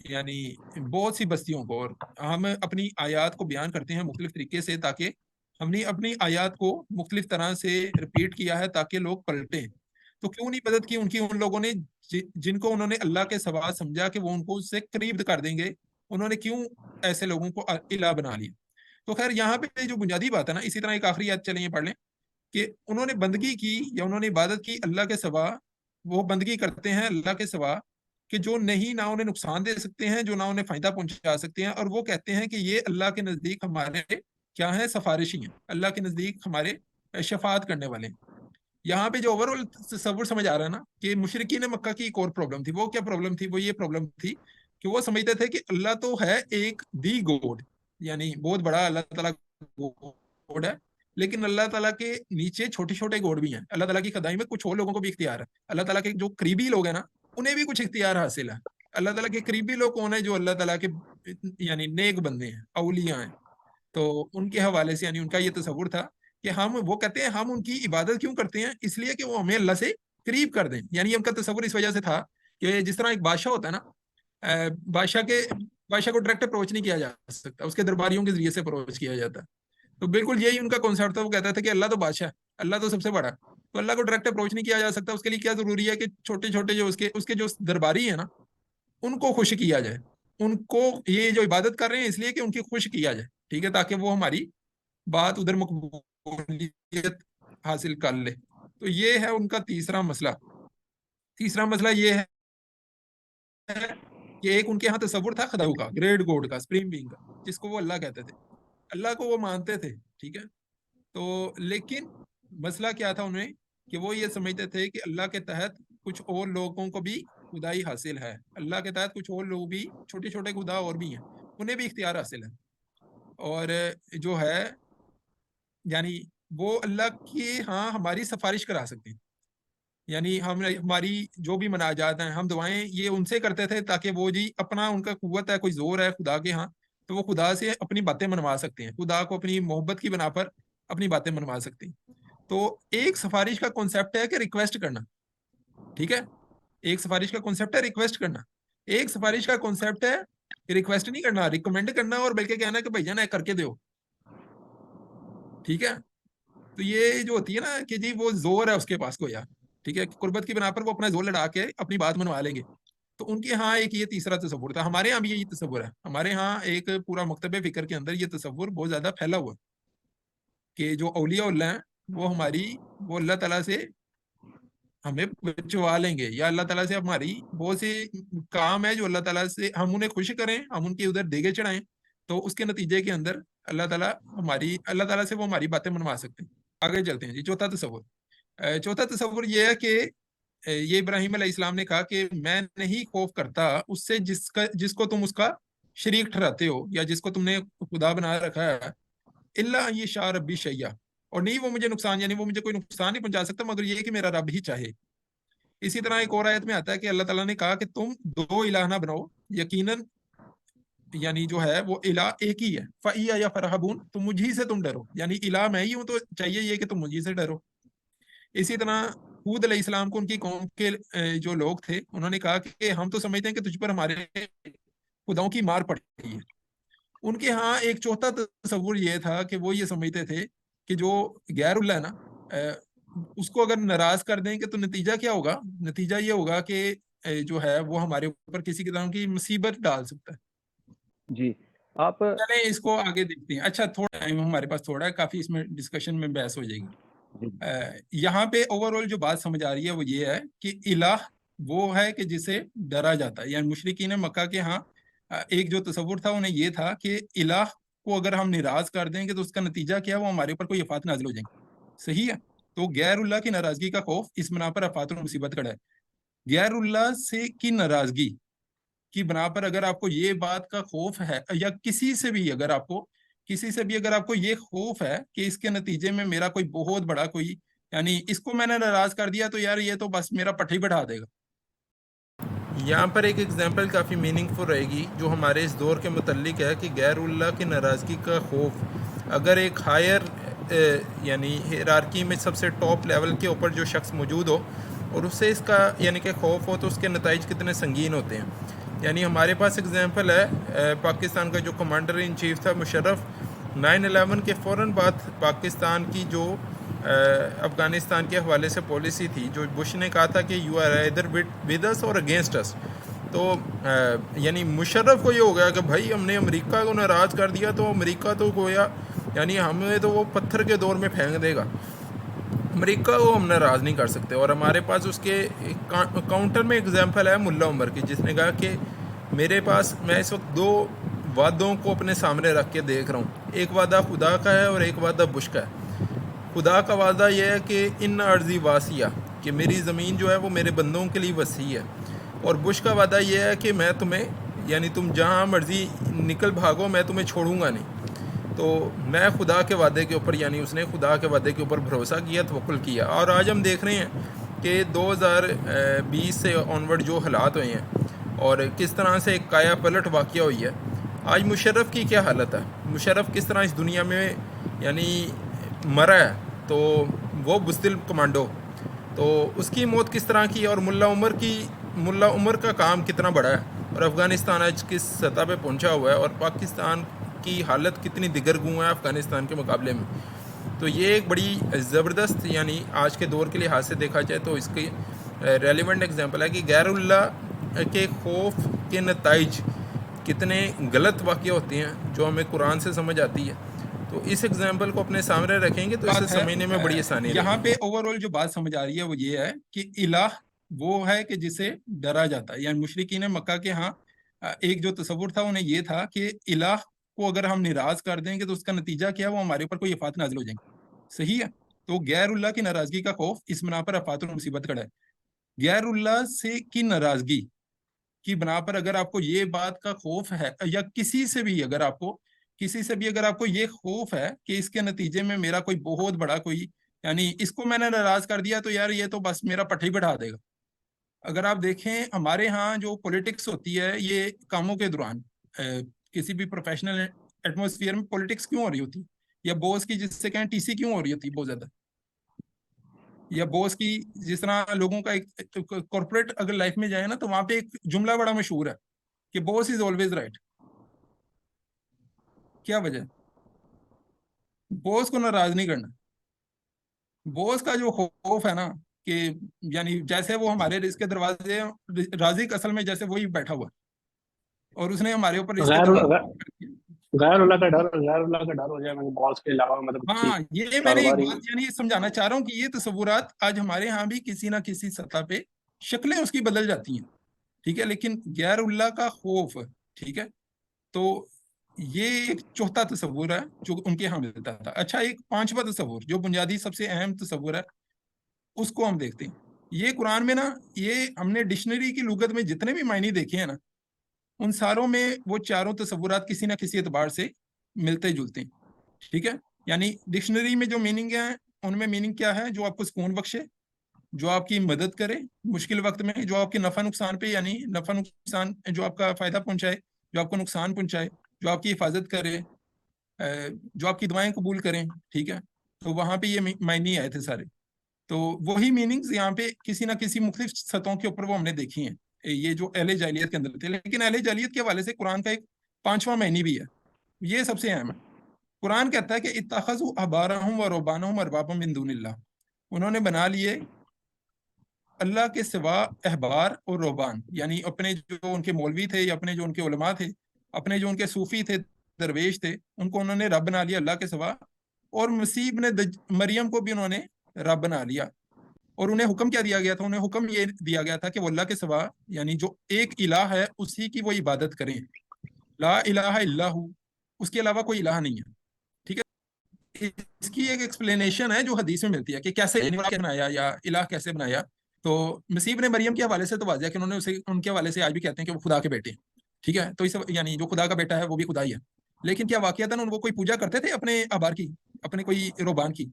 Speaker 1: یعنی بہت سی بستیوں کو، اور ہم اپنی آیات کو بیان کرتے ہیں مختلف طریقے سے، تاکہ ہم نے اپنی آیات کو مختلف طرح سے ریپیٹ کیا ہے تاکہ لوگ پلٹیں. تو کیوں نہیں مدد کی ان کی ان لوگوں نے جن کو انہوں نے اللہ کے سوا سمجھا کہ وہ ان کو اس سے قریب کر دیں گے، انہوں نے کیوں ایسے لوگوں کو الہ بنا لیا؟ تو خیر یہاں پہ جو بنیادی بات ہے نا، اسی طرح ایک آخری آیت چلیں یہ پڑھ لیں کہ انہوں نے بندگی کی یا انہوں نے عبادت کی اللہ کے سوا، وہ بندگی کرتے ہیں اللہ کے سوا کہ جو نہیں نہ انہیں نقصان دے سکتے ہیں، جو نہ انہیں فائدہ پہنچا سکتے ہیں، اور وہ کہتے ہیں کہ یہ اللہ کے نزدیک ہمارے کیا ہیں، سفارشی ہیں، اللہ کے نزدیک ہمارے شفاعت کرنے والے ہیں. یہاں پہ جو اوور تصور سمجھ آ رہا ہے نا کہ مشرکین مکہ کی ایک اور پرابلم تھی. وہ کیا پرابلم تھی؟ وہ یہ پرابلم تھی کہ وہ سمجھتے تھے کہ اللہ تو ہے ایک دی گوڈ، یعنی بہت بڑا اللہ تعالیٰ گوڈ ہے، لیکن اللہ تعالیٰ کے نیچے چھوٹے چھوٹے گوڈ بھی ہیں. اللہ تعالیٰ کی خدائی میں کچھ اور لوگوں کو بھی اختیار ہے. اللہ تعالیٰ کے جو قریبی لوگ ہیں نا، انہیں بھی کچھ اختیار حاصل ہے. اللہ تعالیٰ کے قریبی لوگ کون ہیں؟ جو اللہ تعالیٰ کے یعنی نیک بندے ہیں، اولیاء ہیں. تو ان کے حوالے سے یعنی ان کا یہ تصور تھا کہ وہ کہتے ہیں ہم ان کی عبادت کیوں کرتے ہیں؟ اس لیے کہ وہ ہمیں اللہ سے قریب کر دیں. یعنی ان کا تصور اس وجہ سے تھا کہ جس طرح ایک بادشاہ ہوتا ہے نا، بادشاہ کو ڈائریکٹ اپروچ نہیں کیا جا سکتا، اس کے درباریوں کے ذریعے سے اپروچ کیا جاتا ہے. تو بالکل یہی ان کا کانسیپٹ تھا. وہ کہتا تھا کہ اللہ تو بادشاہ ہے، اللہ تو سب سے بڑا، تو اللہ کو ڈائریکٹ اپروچ نہیں کیا جا سکتا. اس کے لیے کیا ضروری ہے کہ چھوٹے چھوٹے جو اس کے جو درباری ہیں نا، ان کو خوش کیا جائے. ان کو یہ جو عبادت کر رہے ہیں اس لیے کہ ان کی خوش کیا جائے، ٹھیک ہے، تاکہ وہ ہماری بات ادھر مقبولیت حاصل کر لے. تو یہ ہے ان کا تیسرا مسئلہ. تیسرا مسئلہ یہ ہے کہ ایک ان کے ہاں تصور تھا خداؤ کا، گریٹ گوڈ کا، سپریم بینگ کا، جس کو وہ اللہ کہتے تھے. اللہ کو وہ مانتے تھے، ٹھیک ہے. تو لیکن مسئلہ کیا تھا انہیں کہ وہ یہ سمجھتے تھے کہ اللہ کے تحت کچھ اور لوگوں کو بھی خدائی حاصل ہے. اللہ کے تحت کچھ اور لوگ بھی، چھوٹے چھوٹے خدا اور بھی ہیں، انہیں بھی اختیار حاصل ہے. اور جو ہے یعنی وہ اللہ کی ہاں ہماری سفارش کرا سکتے ہیں. یعنی ہماری جو بھی مناجات ہیں، ہم دعائیں یہ ان سے کرتے تھے تاکہ وہ جی اپنا ان کا قوت ہے، کوئی زور ہے خدا کے ہاں، تو وہ خدا سے اپنی باتیں منوا سکتے ہیں، خدا کو اپنی محبت کی بنا پر اپنی باتیں منوا سکتے ہیں. تو ایک سفارش کا کانسیپٹ ہے کہ ریکویسٹ کرنا، ٹھیک ہے. ایک سفارش کا کانسیپٹ ہے ریکویسٹ کرنا. ایک سفارش کا کانسیپٹ ہے ریکویسٹ نہیں کرنا، ریکمینڈ کرنا، اور بلکہ کہنا کہ بھائی جانا کر کے دیو، ٹھیک ہے. تو یہ جو ہوتی ہے نا کہ جی وہ زور ہے اس کے پاس کو یار، ٹھیک ہے، قربت کی بنا پر وہ اپنا زور لڑا کے اپنی بات منوا لیں گے. تو ان کے ہاں ایک یہ تیسرا تصور تھا. ہمارے ہاں بھی یہی تصور ہے. ہمارے ہاں ایک پورا مکتب فکر کے اندر یہ تصور بہت زیادہ پھیلا ہوا ہے کہ جو اولیاء اللہ ہیں وہ اللہ تعالیٰ سے ہمیں بچوا لیں گے، یا اللہ تعالیٰ سے ہماری بہت سے کام ہے جو اللہ تعالیٰ سے ہم انہیں خوش کریں، ہم ان کے ادھر دیگے چڑھائیں، تو اس کے نتیجے کے اندر اللہ تعالیٰ سے وہ ہماری باتیں منوا سکتے ہیں. آگے چلتے ہیں جی. چوتھا تصور یہ ہے کہ یہ ابراہیم علیہ السلام نے کہا کہ میں نہیں خوف کرتا اس سے جس کو تم اس کا شریک ٹھہراتے ہو، یا جس کو تم نے خدا بنا رکھا ہے، اللہ یہ شاء ربی شیئا، اور نہیں وہ مجھے نقصان، یعنی وہ مجھے کوئی نقصان نہیں پہنچا سکتا مگر یہ کہ میرا رب ہی چاہے. اسی طرح ایک اور آیت میں آتا ہے کہ اللہ تعالیٰ نے کہا کہ تم دو الہ نہ بناؤ، یقیناً یعنی جو ہے وہ الہ ایک ہی ہے. فَإِيَّ یا فَرْحَبُونَ، تم مجھی سے تم ڈرو، یعنی الہ میں ہی ہوں تو چاہیے یہ کہ تم مجھی سے ڈرو. اسی طرح ہود علیہ السلام کو ان کی قوم کے جو لوگ تھے انہوں نے کہا کہ ہم تو سمجھتے ہیں کہ تجھ پر ہمارے خداؤں کی مار پڑتی ہے. ان کے ہاں ایک چوتھا تصور یہ تھا کہ وہ یہ سمجھتے تھے کہ جو غیر اللہ ہے نا، اس کو اگر ناراض کر دیں کہ تو نتیجہ کیا ہوگا؟ نتیجہ یہ ہوگا کہ جو ہے وہ ہمارے اوپر کسی قسم کی مصیبت ڈال سکتا ہے.
Speaker 3: جی آپ
Speaker 1: چلیں اس کو آگے دیکھتے ہیں. اچھا تھوڑا ٹائم ہمارے پاس تھوڑا ہے، کافی اس میں ڈسکشن میں بحث ہو جائے گی. یہاں پہ اوور جو بات سمجھ آ رہی ہے وہ یہ ہے کہ الہ وہ ہے کہ جسے ڈرا جاتا ہے. یعنی مشرکین مکہ کے ہاں ایک جو تصور تھا انہیں یہ تھا کہ الہ کو اگر ہم ناراض کر دیں گے تو اس کا نتیجہ کیا؟ وہ ہمارے اوپر کوئی آفات نازل ہو جائیں گے. صحیح ہے. تو غیر اللہ کی ناراضگی کا خوف اس بنا پر آفات اور مصیبت کھڑا ہے. غیر اللہ سے کی ناراضگی کی بنا پر اگر آپ کو یہ بات کا خوف ہے، یا کسی سے بھی اگر آپ کو کسی سے بھی اگر آپ کو یہ خوف ہے کہ اس کے نتیجے میں میرا کوئی بہت بڑا کوئی یعنی اس کو میں نے ناراض کر دیا تو یار یہ تو بس میرا پٹھی بٹھا دے گا. یہاں پر ایک ایگزامپل کافی میننگ فل رہے گی جو ہمارے اس دور کے متعلق ہے کہ غیر اللہ کی ناراضگی کا خوف اگر ایک ہائر یعنی ہیرارکی میں سب سے ٹاپ لیول کے اوپر جو شخص موجود ہو اور اس سے اس کا یعنی کہ خوف ہو تو اس کے نتائج کتنے سنگین ہوتے ہیں. یعنی ہمارے پاس ایگزامپل ہے پاکستان کا جو کمانڈر ان چیف تھا مشرف 9/11 کے فوراً بعد پاکستان کی جو افغانستان کے حوالے سے پالیسی تھی جو بش نے کہا تھا کہ you are either with us or against اس. تو یعنی مشرف کو یہ ہو گیا کہ بھائی ہم نے امریکہ کو ناراض کر دیا تو امریکہ تو گویا یعنی ہمیں تو وہ پتھر کے دور میں پھینک دے گا, امریکہ کو ہم ناراض نہیں کر سکتے. اور ہمارے پاس اس کے کاؤنٹر میں اگزامپل ہے ملا عمر کی جس نے کہا کہ میرے پاس میں اس وقت 2 وعدوں کو اپنے سامنے رکھ کے دیکھ رہا ہوں, ایک وعدہ خدا کا ہے اور ایک وعدہ بش کا ہے. خدا کا وعدہ یہ ہے کہ ان ارضی واسیہ کہ میری زمین جو ہے وہ میرے بندوں کے لیے وسیع ہے, اور بش کا وعدہ یہ ہے کہ میں تمہیں یعنی تم جہاں مرضی نکل بھاگو میں تمہیں چھوڑوں گا نہیں. تو میں خدا کے وعدے کے اوپر یعنی اس نے خدا کے وعدے کے اوپر بھروسہ کیا, توکل کیا. اور آج ہم دیکھ رہے ہیں کہ 2020 سے آنورڈ جو حالات ہوئے ہیں اور کس طرح سے ایک کایا پلٹ واقعہ ہوئی ہے. آج مشرف کی کیا حالت ہے, مشرف کس طرح اس دنیا میں یعنی مرا ہے, تو وہ بزدل کمانڈو, تو اس کی موت کس طرح کی, اور ملا عمر کا کام کتنا بڑا ہے, اور افغانستان آج کس سطح پہ پہنچا ہوا ہے, اور پاکستان کی حالت کتنی دیگرگوں ہے افغانستان کے مقابلے میں. تو یہ ایک بڑی زبردست یعنی آج کے دور کے لحاظ سے دیکھا جائے تو اس کی ریلیونٹ ایگزامپل ہے کہ غیر اللہ کے خوف کے نتائج کتنے غلط واقع ہوتے ہیں جو ہمیں قرآن سے سمجھ آتی ہے. تو اس ایگزامپل کو اپنے سامنے رکھیں گے تو اسے سمجھنے میں بڑی آسانی رہے گی. یہاں پہ اوور آل جو بات سمجھ آ رہی ہے وہ یہ ہے کہ الہ وہ ہے کہ جسے ڈرا جاتا ہے. یعنی مشرکین مکہ کے ہاں ایک جو تصور تھا انہیں یہ تھا کہ الہ کو اگر ہم ناراض کر دیں گے تو اس کا نتیجہ کیا, وہ ہمارے اوپر کوئی آفات نازل ہو جائیں گے. صحیح ہے, تو غیر اللہ کی ناراضگی کا خوف اس بنا پر آفات اور مصیبت کھڑا ہے. غیر اللہ سے کی ناراضگی کی بنا پر اگر آپ کو یہ بات کا خوف ہے یا کسی سے بھی اگر آپ کو یہ خوف ہے کہ اس کے نتیجے میں میرا کوئی بہت بڑا کوئی یعنی اس کو میں نے ناراض کر دیا تو یار یہ تو بس میرا پٹھی بٹھا دے گا. اگر آپ دیکھیں ہمارے ہاں جو پولیٹکس ہوتی ہے یہ کاموں کے دوران کسی بھی پروفیشنل ایٹماسفیئر میں پولیٹکس کیوں ہو رہی ہوتی, یا بوس کی جس سے کہیں ٹی سی کیوں ہو رہی ہوتی بہت زیادہ, یا بوس کی جس طرح لوگوں کا ایک کارپوریٹ اگر لائف میں جائے نا تو وہاں پہ ایک جملہ بڑا مشہور ہے کہ بوس از آلویز رائٹ. کیا وجہ ہے؟ بوس کو ناراض نہیں کرنا. بوس کا جو خوف ہے نا کہ یعنی جیسے وہ ہمارے رزق کے دروازے رازق اصل میں جیسے وہی بیٹھا ہوا اور اس نے ہمارے اوپر رزق کے دروازے
Speaker 3: غیر اللہ کا ڈر ہو جائے باس کے علاوہ مطلب.
Speaker 1: ہاں یہ میں نے ایک بات یعنی سمجھانا چاہ رہا ہوں کہ یہ تصورات آج ہمارے ہاں بھی کسی نہ کسی سطح پہ شکلیں اس کی بدل جاتی ہیں, ٹھیک ہے, لیکن غیر اللہ کا خوف, ٹھیک ہے, تو یہ ایک چوتھا تصور ہے جو ان کے ہاں ملتا تھا. اچھا, ایک 5واں تصور جو بنیادی سب سے اہم تصور ہے اس کو ہم دیکھتے ہیں. یہ قرآن میں نا یہ ہم نے ڈکشنری کی لغت میں جتنے بھی معنی دیکھے ہیں نا ان ساروں میں وہ چاروں تصورات کسی نہ کسی اعتبار سے ملتے جلتے ہیں, ٹھیک ہے. یعنی ڈکشنری میں جو میننگ ہیں ان میں میننگ کیا ہے, جو آپ کو سکون بخشے, جو آپ کی مدد کرے مشکل وقت میں, جو آپ کے نفع نقصان پہ یعنی نفع نقصان جو آپ کا فائدہ پہنچائے, جو آپ کو نقصان پہنچائے, جو آپ کی حفاظت کرے, جو آپ کی دعائیں قبول کریں, ٹھیک ہے. تو وہاں پہ یہ معنی آئے تھے سارے. تو وہی میننگز یہاں پہ کسی نہ کسی مختلف سطحوں کے اوپر وہ ہم نے دیکھی ہیں یہ جو اہل جاہلیت کے اندر تھے. لیکن اہل جاہلیت کے حوالے سے قرآن کا ایک 5واں معنی بھی ہے, یہ سب سے اہم ہے. قرآن کہتا ہے کہ اتخذوا احبارهم ورهبانهم اربابا من دون اللہ, انہوں نے بنا لیے اللہ کے سوا احبار اور رہبان, یعنی اپنے جو ان کے مولوی تھے یا اپنے جو ان کے علماء تھے, اپنے جو ان کے صوفی تھے, درویش تھے, ان کو انہوں نے رب بنا لیا اللہ کے سوا. اور مسیح ابن مریم کو بھی انہوں نے رب بنا لیا. اور انہیں حکم کیا دیا گیا تھا, انہیں حکم یہ دیا گیا تھا کہ وہ اللہ کے سوا یعنی جو ایک الہ ہے اسی کی وہ عبادت کریں, لا الہ الا ہو, اس کے علاوہ کوئی الہ نہیں ہے, ٹھیک ہے. اس کی ایک ایکسپلینیشن ہے جو حدیث میں ملتی ہے کہ کیسے بنایا یا الہ کیسے بنایا. تو مسیح ابن مریم کے حوالے سے تو واضح ہے کہ انہوں نے اسے ان کے حوالے سے آج بھی کہتے ہیں کہ وہ خدا کے بیٹے ہیں, ٹھیک ہے. تو اس یعنی جو خدا کا بیٹا ہے وہ بھی خدا ہی ہے. لیکن کیا واقعتاً وہ کوئی پوجا کرتے تھے اپنے آبار کی، اپنے کوئی روبان کی؟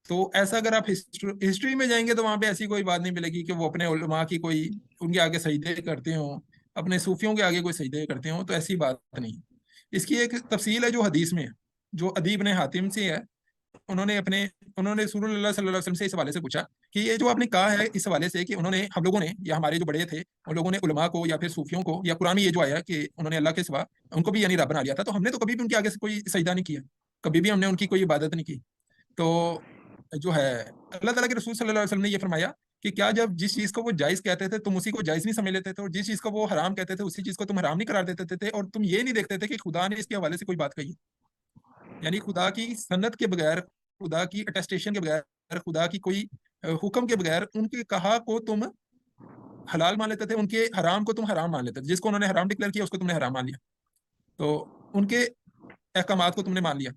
Speaker 1: تو ایسا اگر آپ ہسٹری میں جائیں گے تو وہاں پہ ایسی کوئی بات نہیں ملے گی کہ وہ اپنے علماء کی کوئی ان کے آگے سجدے کرتے ہوں، اپنے صوفیوں کے آگے کوئی سجدے کرتے ہوں، تو ایسی بات نہیں۔ اس کی ایک تفصیل ہے جو حدیث میں ہے، جو ادیب نے حاتم سے ہے، انہوں نے رسول اللہ صلی اللہ علیہ وسلم سے اس حوالے سے پوچھا کہ یہ جو آپ نے کہا ہے اس حوالے سے کہ انہوں نے، ہم لوگوں نے یا ہمارے جو بڑے تھے ان لوگوں نے علماء کو یا پھر صوفیوں کو، یا قرآن میں یہ جو آیا کہ انہوں نے اللہ کے سوا ان کو بھی یعنی رب بنا لیا تھا، تو ہم نے تو کبھی بھی ان کے آگے سے کوئی سجدہ نہیں کیا، کبھی بھی ہم نے ان کی کوئی عبادت نہیں کی۔ تو جو ہے اللہ تعالیٰ کے رسول صلی اللہ علیہ وسلم نے یہ فرمایا کہ کیا جب جس چیز کو وہ جائز کہتے تھے تم اسی کو جائز نہیں سمجھ لیتے تھے، اور جس چیز کو وہ حرام کہتے تھے اسی چیز کو تم حرام نہیں قرار دیتے تھے، اور تم یہ نہیں دیکھتے تھے کہ خدا نے اس کے حوالے سے کوئی بات کہی ہے، یعنی خدا کی سند کے بغیر، خدا کی اٹیسٹیشن کے بغیر، خدا کی کوئی حکم کے بغیر ان کے کہا کو تم حلال مان لیتے تھے، ان کے حرام کو تم حرام مان لیتے تھے، جس کو انہوں نے حرام ڈکلیئر کیا اس کو تم نے حرام مان لیا، تو ان کے احکامات کو تم نے مان لیا۔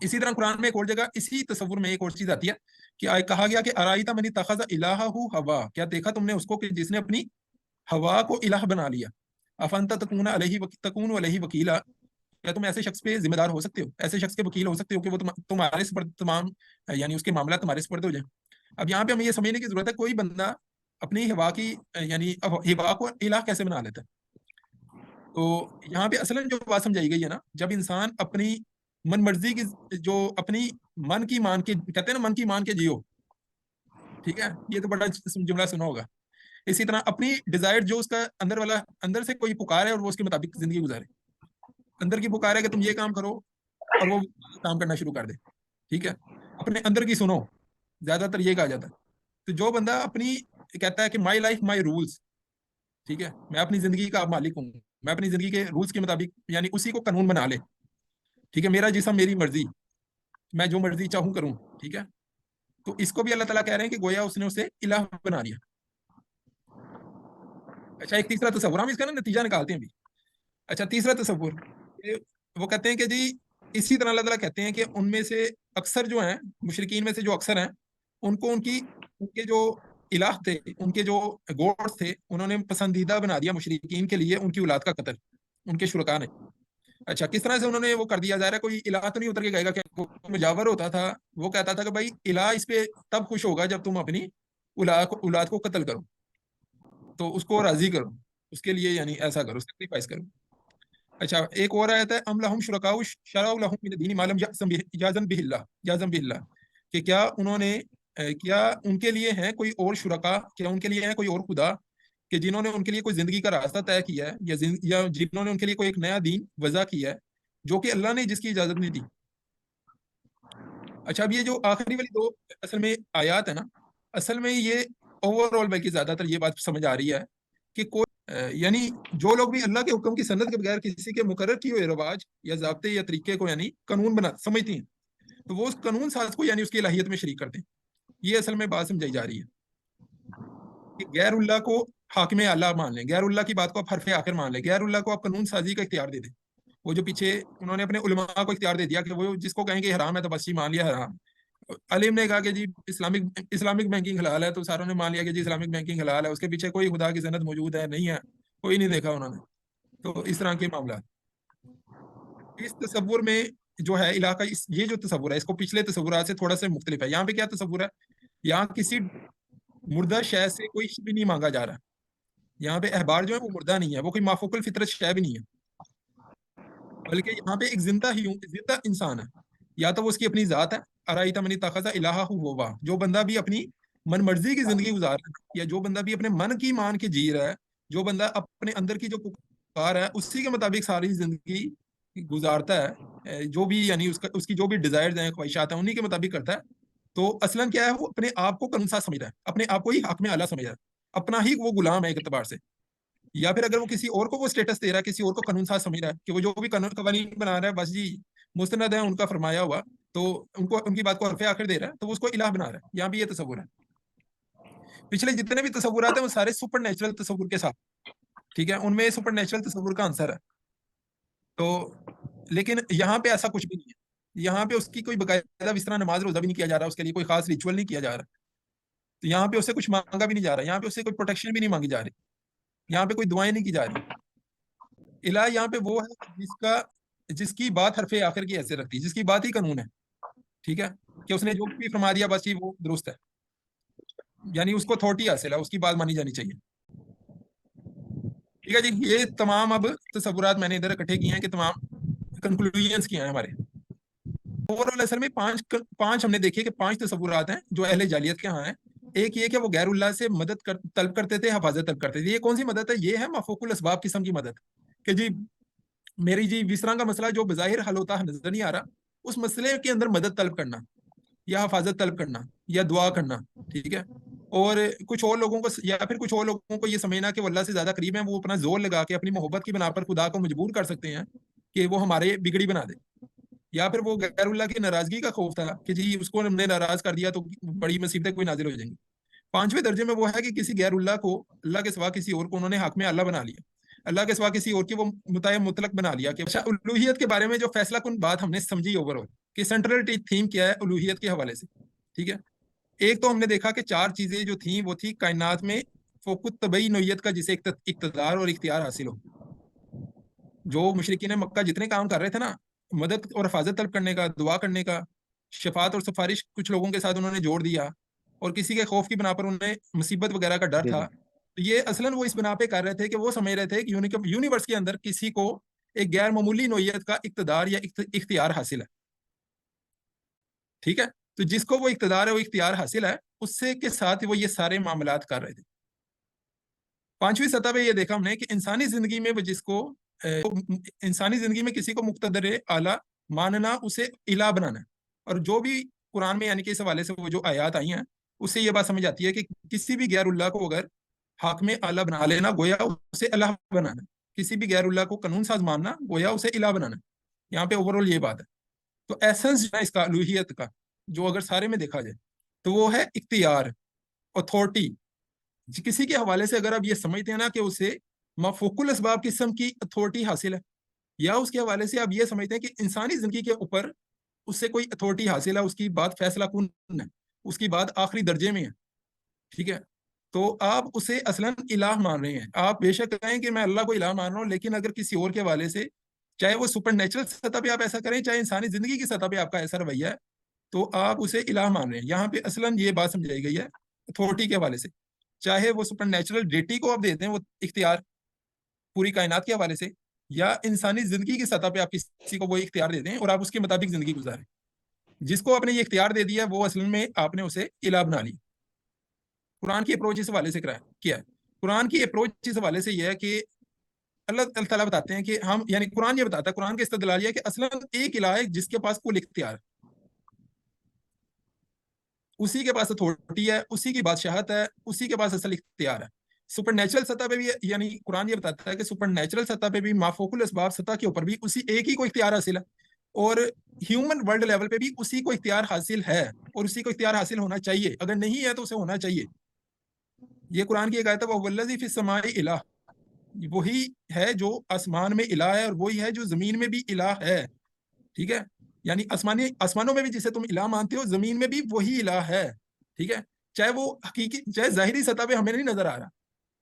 Speaker 1: اسی طرح قرآن میں ایک اور جگہ اسی تصور میں ایک اور چیز آتی ہے کہ کہا گیا کہ ارائیتا من اتخذ الہہ ہوا، کیا دیکھا تم نے اس کو کہ جس نے اپنی ہوا کو الہ بنا لیا، افنت تکون علیہ وکیلا، کیا تم ایسے شخص پہ ذمہ دار ہو سکتے ہو، ایسے شخص کے وکیل ہو سکتے ہو کہ وہ تمہارے سپرد تمام یعنی اس کے معاملات تمہارے سپرد ہو جائیں۔ اب یہاں پہ ہمیں یہ سمجھنے کی ضرورت ہے کوئی بندہ اپنی ہوا کی یعنی ہوا کو الہ کیسے بنا لیتا ہے؟ تو یہاں پہ اصلاً جو بات سمجھائی گئی ہے نا، جب انسان اپنی من مرضی کی، جو اپنی من کی مان کے کہتے ہیں نا، من کی مان کے جیو، ٹھیک ہے، یہ تو بڑا جملہ سنا ہوگا۔ اسی طرح اپنی ڈیزائر جو اس کا اندر والا، اندر سے کوئی پکار ہے اور وہ اس کے مطابق زندگی گزارے، اندر کی پکار ہے کہ تم یہ کام کرو اور وہ کام کرنا شروع کر دے، ٹھیک ہے، اپنے اندر کی سنو، زیادہ تر یہ کہا جاتا ہے۔ تو جو بندہ اپنی کہتا ہے کہ مائی لائف مائی رولز، ٹھیک ہے، میں اپنی زندگی کا مالک ہوں، میں اپنی زندگی کے رولز کے مطابق یعنی اسی کو قانون بنا لے، ٹھیک ہے، میرا جسم میری مرضی، میں جو مرضی چاہوں کروں، ٹھیک ہے، تو اس کو بھی اللہ تعالیٰ کہہ رہے ہیں کہ گویا اس نے اسے الہ بنا لیا۔ اچھا، ایک تیسرا تصور ہم اس کا نا نتیجہ نکالتے ہیں بھی۔ اچھا، تیسرا تصور وہ کہتے ہیں کہ جی اسی طرح اللہ تعالیٰ کہتے ہیں کہ ان میں سے اکثر جو ہیں، مشرکین میں سے جو اکثر ہیں، ان کو ان کے جو الہ تھے، ان کے جو گوڈز تھے، انہوں نے پسندیدہ بنا دیا مشرکین کے لیے ان کی اولاد کا قتل، ان کے شرکا نے۔ اچھا، کس طرح سے انہوں نے وہ کر دیا؟ ظاہر ہے کوئی الہ تو نہیں اتر کے کہے گا کہ مجاور ہوتا تھا، وہ کہتا تھا کہ بھائی الہ اس پہ تب خوش ہوگا جب تم اپنی اولاد کو قتل کرو، تو اس کو راضی کرو، اس کے لیے یعنی ایسا کرو، سیکریفائس کرو۔ اچھا، ایک اور آیت ہے ام لہم شرکاء شرعوا لہم من الدین ما لم یأذن بہ اللہ، کہ کیا انہوں نے کیا ان کے لیے ہیں کوئی اور شرکا، کیا ان کے لیے ہیں کوئی اور خدا کہ جنہوں نے ان کے لیے کوئی زندگی کا راستہ طے کیا ہے، یا جنہوں نے ان کے لیے کوئی ایک نیا دین وضع کیا ہے جو کہ اللہ نے جس کی اجازت نہیں دی۔ اچھا، اب یہ جو آخری والی دو اصل میں آیات ہے نا، اصل میں یہ اوور آل بلکہ زیادہ تر یہ بات سمجھ آ رہی ہے کہ کوئی یعنی جو لوگ بھی اللہ کے حکم کی سند کے بغیر کسی کے مقرر کیے ہوئے رواج یا ضابطے یا طریقے کو یعنی قانون بنا سمجھتی ہیں، تو وہ اس قانون ساز کو یعنی اس کی الہیت میں شریک کرتے ہیں۔ یہ اصل میں بات سمجھائی جا رہی ہے کہ غیر اللہ کو حاکم اعلیٰ مان لیں، غیر اللہ کی بات کو آپ حرف آخر مان لیں، غیر اللہ کو آپ قانون سازی کا اختیار دے دیں۔ وہ جو پیچھے انہوں نے اپنے علماء کو اختیار دے دیا کہ وہ جس کو کہیں گے حرام ہے تو بس ہی مان لیا حرام۔ علم نے کہا کہ جی اسلامک بینکنگ حلال ہے، تو ساروں نے مان لیا کہ جی اسلامک بینکنگ حلال ہے، اس کے پیچھے کوئی خدا کی سند موجود ہے نہیں ہے، کوئی نہیں دیکھا انہوں نے۔ تو اس طرح کے معاملات اس تصور میں جو ہے الہ کا یہ جو تصور ہے اس کو پچھلے تصورات سے تھوڑا سا مختلف ہے۔ یہاں پہ کیا تصور ہے؟ یہاں کسی مردہ شے سے کوئی بھی نہیں مانگا جا رہا، یہاں پہ احبار جو ہے وہ مردہ نہیں ہے، وہ کوئی مافوق الفطرت شے بھی نہیں ہے، بلکہ یہاں پہ ایک زندہ انسان ہے، یا تو وہ اس کی اپنی ذات ہے، ارائیت من اتخذ الہہ ہوا، جو بندہ بھی اپنی من مرضی کی زندگی گزار رہا ہے، یا جو بندہ بھی اپنے من کی مان کے جی رہا ہے، جو بندہ اپنے اندر کی جو پکار ہے اسی کے مطابق ساری زندگی گزارتا ہے، جو بھی یعنی اس کی جو بھی ڈیزائرز ہیں، خواہشات ہیں، انہی کے مطابق کرتا ہے، تو اصلاً کیا ہے؟ وہ اپنے آپ کو قانون ساز سمجھ رہا ہے، اپنے آپ کو ہی حاکم اعلیٰ سمجھ رہا ہے، اپنا ہی وہ غلام ہے ایک اعتبار سے۔ یا پھر اگر وہ کسی اور کو وہ اسٹیٹس دے رہا ہے، کسی اور کو قانون ساز سمجھ رہا ہے کہ وہ جو بھی قوانین بنا رہا ہے بس جی مستند ہے ان کا فرمایا ہوا، تو ان کی بات کو حرف آخر دے رہا ہے، تو وہ اس کو الہ بنا رہا ہے۔ یہاں بھی یہ تصور ہے۔ پچھلے جتنے بھی تصورات ہیں وہ سارے سپر نیچرل تصور کے ساتھ، ٹھیک ہے، ان میں سپر نیچرل تصور کا عنصر ہے۔ تو لیکن یہاں پہ ایسا کچھ بھی نہیں ہے، یہاں پہ اس کی کوئی باقاعدہ اس طرح نماز روزہ بھی نہیں کیا جا رہا، اس کے لیے کوئی خاص ریچول نہیں کیا جا رہا، تو یہاں پہ اسے کچھ مانگا بھی نہیں جا رہا، یہاں پہ اسے کوئی پروٹیکشن بھی نہیں مانگی جا رہی، یہاں پہ کوئی دعائیں نہیں کی جا رہی۔ الہ یہاں پہ وہ ہے جس کا جس کی بات حرف آخر کی حیثیت رکھتی ہے، جس کی بات ہی قانون ہے، ٹھیک ہے، کہ اس نے جو بھی فرما دیا بس وہ درست ہے، یعنی اس کو اتھارٹی حاصل ہے، اس کی بات مانی جانی چاہیے. ٹھیک ہے جی. یہ تمام اب تصورات میں نے ادھر اکٹھے کیے ہیں کہ تمام کنکلوژنس کیے ہیں ہمارے. اوور آل اصل میں پانچ ہم نے دیکھے کہ 5 تصورات ہیں جو اہل جاہلیت کے ہاں ہیں. ایک یہ کہ وہ غیر اللہ سے مدد طلب کرتے تھے، حفاظت طلب کرتے تھے. یہ کون سی مدد ہے؟ یہ ہے مفوق الاسباب قسم کی مدد، کہ جی میری جی اس طرح کا مسئلہ جو بظاہر حل ہوتا نظر نہیں آ رہا، اس مسئلے کے اندر مدد طلب کرنا یا حفاظت طلب کرنا یا دعا کرنا. ٹھیک ہے. اور کچھ اور لوگوں کو یا پھر کچھ اور لوگوں کو یہ سمجھنا کہ وہ اللہ سے زیادہ قریب ہیں، وہ اپنا زور لگا کے اپنی محبت کی بنا پر خدا کو مجبور کر سکتے ہیں کہ وہ ہمارے بگڑی بنا دے. یا پھر وہ غیر اللہ کی ناراضگی کا خوف تھا کہ جی اس کو ہم نے ناراض کر دیا تو بڑی مصیبتیں کوئی نازل ہو جائیں گی. 5ویں درجے میں وہ ہے کہ کسی غیر اللہ کو، اللہ کے سوا کسی اور کو انہوں نے حق میں اللہ بنا لیا، اللہ کے سوا کسی اور کی وہ متعین مطلق بنا لیا. کہ الوہیت کے بارے میں جو فیصلہ کن بات ہم نے سمجھی اوور آل کہ سینٹرل تھیم کیا ہے الوہیت کے حوالے سے. ٹھیک ہے. ایک تو ہم نے دیکھا کہ 4 چیزیں جو تھیں وہ تھی کائنات میں فوق الطبعی نوعیت کا جسے اقتدار اور اختیار حاصل ہو. جو مشرکین مکہ جتنے کام کر رہے تھے نا، مدد اور حفاظت طلب کرنے کا، دعا کرنے کا، شفاعت اور سفارش کچھ لوگوں کے ساتھ انہوں نے جوڑ دیا، اور کسی کے خوف کی بنا پر انہیں مصیبت وغیرہ کا ڈر تھا. تو یہ اصلاً وہ اس بنا پہ کر رہے تھے کہ وہ سمجھ رہے تھے کہ یونیورس کے اندر کسی کو ایک غیر معمولی نوعیت کا اقتدار یا اختیار حاصل ہے. ٹھیک ہے. تو جس کو وہ اقتدار ہے، وہ اختیار حاصل ہے، اس سے کے ساتھ وہ یہ سارے معاملات کر رہے تھے. 5ویں سطح پہ یہ دیکھا ہم نے کہ انسانی زندگی میں جس کو انسانی زندگی میں کسی کو مقتدر اعلیٰ ماننا، اسے الہ بنانا ہے. اور جو بھی قرآن میں یعنی کہ اس حوالے سے وہ جو آیات آئی ہیں، اس سے یہ بات سمجھ آتی ہے کہ کسی بھی غیر اللہ کو اگر حاکم اعلیٰ بنا لینا، گویا اسے الہ بنانا. کسی بھی غیر اللہ کو قانون ساز ماننا، گویا اسے الہ بنانا. یہاں پہ اوور آل یہ بات ہے. تو ایسنس جو ہے اس کا الوہیت کا، جو اگر سارے میں دیکھا جائے تو وہ ہے اختیار، اتھارٹی. کسی کے حوالے سے اگر آپ یہ سمجھتے ہیں نا کہ اسے مفوق الاسباب قسم کی اتھارٹی حاصل ہے، یا اس کے حوالے سے آپ یہ سمجھتے ہیں کہ انسانی زندگی کے اوپر اس سے کوئی اتھارٹی حاصل ہے، اس کی بات فیصلہ کن ہے، اس کی بات آخری درجے میں ہے. ٹھیک ہے. تو آپ اسے اصلاً الہ مان رہے ہیں. آپ بے شک کہیں کہ میں اللہ کو الہ مان رہا ہوں، لیکن اگر کسی اور کے حوالے سے، چاہے وہ سپر نیچرل سطح پہ آپ ایسا کریں، چاہے انسانی زندگی کی سطح پہ آپ کا ایسا رویہ ہے، تو آپ اسے الہ مان رہے ہیں. یہاں پہ اصلاً یہ بات سمجھائی گئی ہے اتھارٹی کے حوالے سے، چاہے وہ سپر نیچرل ڈیٹی کو آپ دیتے ہیں وہ اختیار پوری کائنات کے حوالے سے، یا انسانی زندگی کی سطح پہ آپ کسی کو وہ اختیار دیتے ہیں اور آپ اس کے مطابق زندگی گزاریں. جس کو آپ نے یہ اختیار دے دیا وہ اصل میں آپ نے اسے الہ بنا لی. قرآن کی اپروچ اس حوالے سے کیا ہے؟ قرآن کی اپروچ اس حوالے سے یہ ہے کہ اللہ تعالیٰ بتاتے ہیں کہ ہم، یعنی قرآن یہ بتاتا ہے، قرآن کے استدلال یہ ہے کہ اصلاً ایک الہ ہے جس کے پاس کل اختیار ہے، اسی کے پاس اتھارٹی ہے، اسی کی بادشاہت ہے، اسی کے پاس اصل اختیار ہے. سپر نیچرل سطح پہ بھی، یعنی قرآن یہ بتاتا ہے کہ سپر نیچرل سطح پہ بھی، مافوق الاسباب سطح کے اوپر بھی اسی ایک ہی کو اختیار حاصل ہے، اور ہیومن ورلڈ لیول پہ بھی اسی کو اختیار حاصل ہے، اور اسی کو اختیار حاصل ہونا چاہیے. اگر نہیں ہے تو اسے ہونا چاہیے. یہ قرآن کی ایک آیت ہے، وَالَّذِي فِي السَّمَاءِ الہ، وہی ہے جو آسمان میں الہ ہے، اور وہی ہے جو زمین میں بھی الہ ہے. ٹھیک ہے. یعنی آسمانوں میں بھی جسے تم الہ مانتے ہو، زمین میں بھی وہی الہ ہے. ٹھیک ہے. چاہے وہ حقیقی، چاہے ظاہری سطح پہ ہمیں نہیں نظر آ رہا،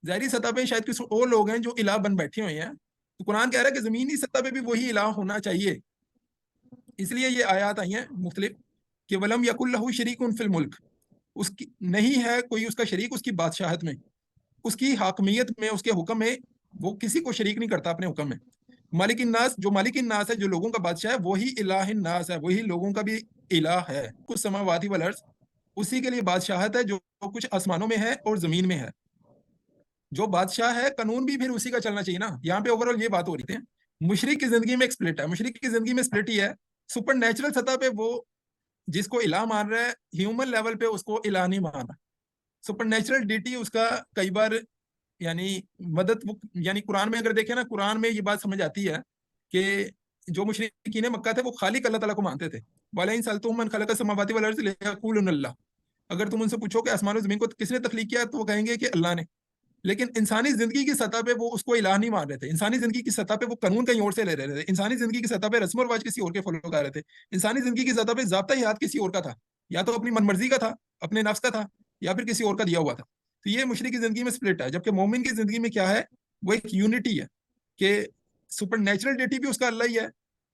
Speaker 1: ظاہری سطح پہ شاید کچھ اور لوگ ہیں جو الہ بن بیٹھے ہوئے ہیں، تو قرآن کہہ رہا ہے کہ زمینی سطح پہ بھی وہی الہ ہونا چاہیے. اس لیے یہ آیات آئی ہیں مختلف کہ وَلَمْ يَكُنْ لَهُ شَرِيكٌ فِي الْمُلْكِ، اس کی نہیں ہے کوئی اس کا شریک اس کی بادشاہت میں، اس کی حاکمیت میں، اس کے حکم میں. وہ کسی کو شریک نہیں کرتا اپنے حکم میں. مالک الناس، جو مالک الناس ہے، جو لوگوں کا بادشاہ ہے، وہی الہ الناس ہے، وہی لوگوں کا بھی الہ ہے. کچھ سماواتی والارض، اسی کے لیے بادشاہت ہے جو کچھ آسمانوں میں ہے اور زمین میں ہے. جو بادشاہ ہے، قانون بھی پھر اسی کا چلنا چاہیے نا. یہاں پہ اوور آل یہ بات ہو رہی ہے. مشرک کی زندگی میں ایک سپلٹ ہے، مشرک کی زندگی میں سپلٹ ہی ہے. سپر نیچرل سطح پہ وہ جس کو الہ مان رہا ہے، ہیومن لیول پہ اس کو الہ نہیں مان رہا. سپر نیچرل ڈیٹی اس کا کئی بار یعنی مدد، یعنی قرآن میں اگر دیکھیں نا، قرآن میں یہ بات سمجھ آتی ہے کہ جو مشرکین مکہ تھے وہ خالق اللہ تعالیٰ کو مانتے تھے. وَلَئِن سَأَلْتُهُم مَّن خَلَقَ السَّمَاوَاتِ وَالْأَرْضَ لَيَقُولُنَّ اللَّهُ، اگر تم ان سے پوچھو کہ آسمان و زمین کو کس نے تخلیق کیا تو وہ کہیں گے کہ اللہ نے. لیکن انسانی زندگی کی سطح پہ وہ اس کو الہ نہیں مان رہے تھے. انسانی زندگی کی سطح پہ وہ قانون کہیں اور سے لے رہے تھے. انسانی زندگی کی سطح پہ رسم و رواج کسی اور کے فالو کر رہے تھے. انسانی زندگی کی سطح پہ ضابطہ حیات کسی اور کا تھا، یا تو اپنی من مرضی کا تھا، اپنے نفس کا تھا، یا پھر کسی اور کا دیا ہوا تھا. تو یہ مشرک کی زندگی میں سپلٹ ہے. جبکہ مومن کی زندگی میں کیا ہے؟ وہ ایک یونٹی ہے کہ سپر نیچرل ڈیٹی بھی اس کا اللہ ہی ہے،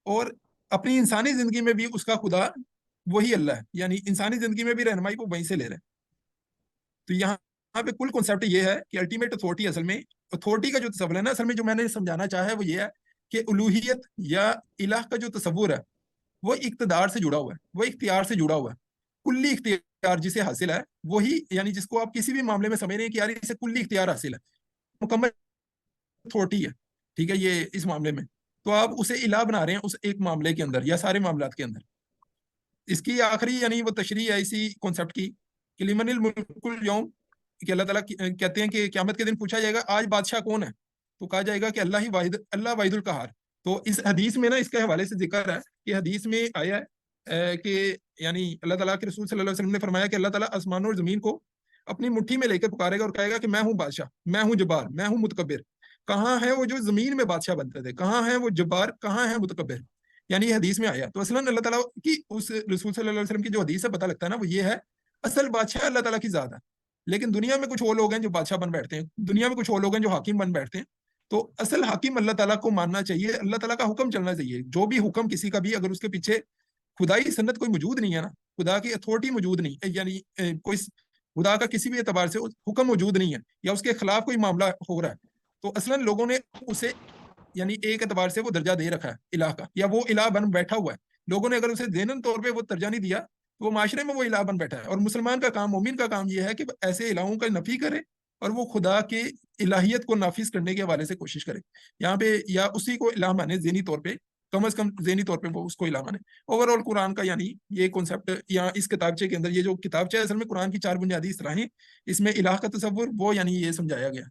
Speaker 1: اور اپنی انسانی زندگی میں بھی اس کا خدا وہی اللہ ہے، یعنی انسانی زندگی میں بھی رہنمائی وہ وہیں سے لے رہے ہیں۔ تو یہاں پہ کل کنسیپٹ یہ ہے کہ الٹیمیٹ اتھارٹی، اصل میں اتھارٹی کا جو تصور ہے نا، اصل میں جو میں نے سمجھانا چاہا ہے وہ یہ ہے کہ الوہیت یا الہ کا جو تصور ہے وہ اقتدار سے جڑا ہوا ہے، وہ اختیار سے جڑا ہوا ہے۔ کلی اختیار جسے حاصل ہے وہی، یعنی جس کو آپ کسی بھی معاملے میں سمجھ رہے ہیں کہ یار اسے کلی اختیار حاصل ہے، مکمل اتھارٹی ہے، ٹھیک ہے، یہ اس معاملے میں، تو آپ اسے الہ بنا رہے ہیں اس ایک معاملے کے اندر یا سارے معاملات کے اندر۔ اس کی آخری یعنی وہ تشریح ہے اسی کانسیپٹ کی کہ لمن الملک اليوم، کہ اللہ تعالیٰ کہتے ہیں کہ قیامت کے دن پوچھا جائے گا آج بادشاہ کون ہے، تو کہا جائے گا کہ اللہ ہی واحد، اللہ واحد القہار۔ تو اس حدیث میں نا اس کے حوالے سے ذکر ہے کہ حدیث میں آیا ہے کہ یعنی اللہ تعالیٰ کے رسول صلی اللہ علیہ وسلم نے فرمایا کہ اللہ تعالیٰ آسمان اور زمین کو اپنی مٹھی میں لے کر پکارے گا اور کہے گا کہ میں ہوں بادشاہ، میں ہوں جبار، میں ہوں متکبر۔ کہاں ہے وہ جو زمین میں بادشاہ بنتے تھے، کہاں ہے وہ جبار، کہاں ہے متکبر؟ یعنی یہ حدیث میں آیا۔ تو اصلاً اللہ تعالیٰ کی اس رسول صلی اللہ علیہ وسلم کی جو حدیث سے پتہ لگتا ہے نا وہ یہ ہے، اصل بادشاہ اللہ تعالیٰ کی ذات ہے، لیکن دنیا میں کچھ وہ لوگ ہیں جو بادشاہ بن بیٹھتے ہیں، دنیا میں کچھ وہ لوگ ہیں جو حاکم بن بیٹھتے ہیں۔ تو اصل حاکم اللہ تعالیٰ کو ماننا چاہیے، اللہ تعالیٰ کا حکم چلنا چاہیے، جو بھی حکم کسی کا بھی، اگر اس کے پیچھے خدائی سنت کوئی موجود نہیں ہے نا، خدا کی اتھارٹی موجود نہیں، یعنی کوئی خدا کا کسی بھی اعتبار سے حکم موجود نہیں ہے یا اس کے خلاف کوئی معاملہ ہو رہا ہے، تو اصلاً لوگوں نے اسے یعنی ایک اعتبار سے وہ درجہ دے رکھا ہے الہ کا، یا وہ الہ بن بیٹھا ہوا ہے۔ لوگوں نے اگر اسے ذہنی طور پہ وہ درجہ نہیں دیا تو وہ معاشرے میں وہ الہ بن بیٹھا ہے۔ اور مسلمان کا کام، مومن کا کام یہ ہے کہ ایسے الہوں کا نفی کرے اور وہ خدا کے الہیت کو نافذ کرنے کے حوالے سے کوشش کرے یہاں پہ، یا اسی کو الہ مانے ذہنی طور پہ، کم از کم ذہنی طور پہ وہ اس کو الہ مانے۔ اوور آل قرآن کا یعنی یہ کانسیپٹ یہاں اس کتابچے کے اندر، یہ جو کتابچہ ہے اصل میں قرآن کی 4 بنیادی اصطلاحیں، اس میں الہ کا تصور وہ یعنی یہ سمجھایا گیا۔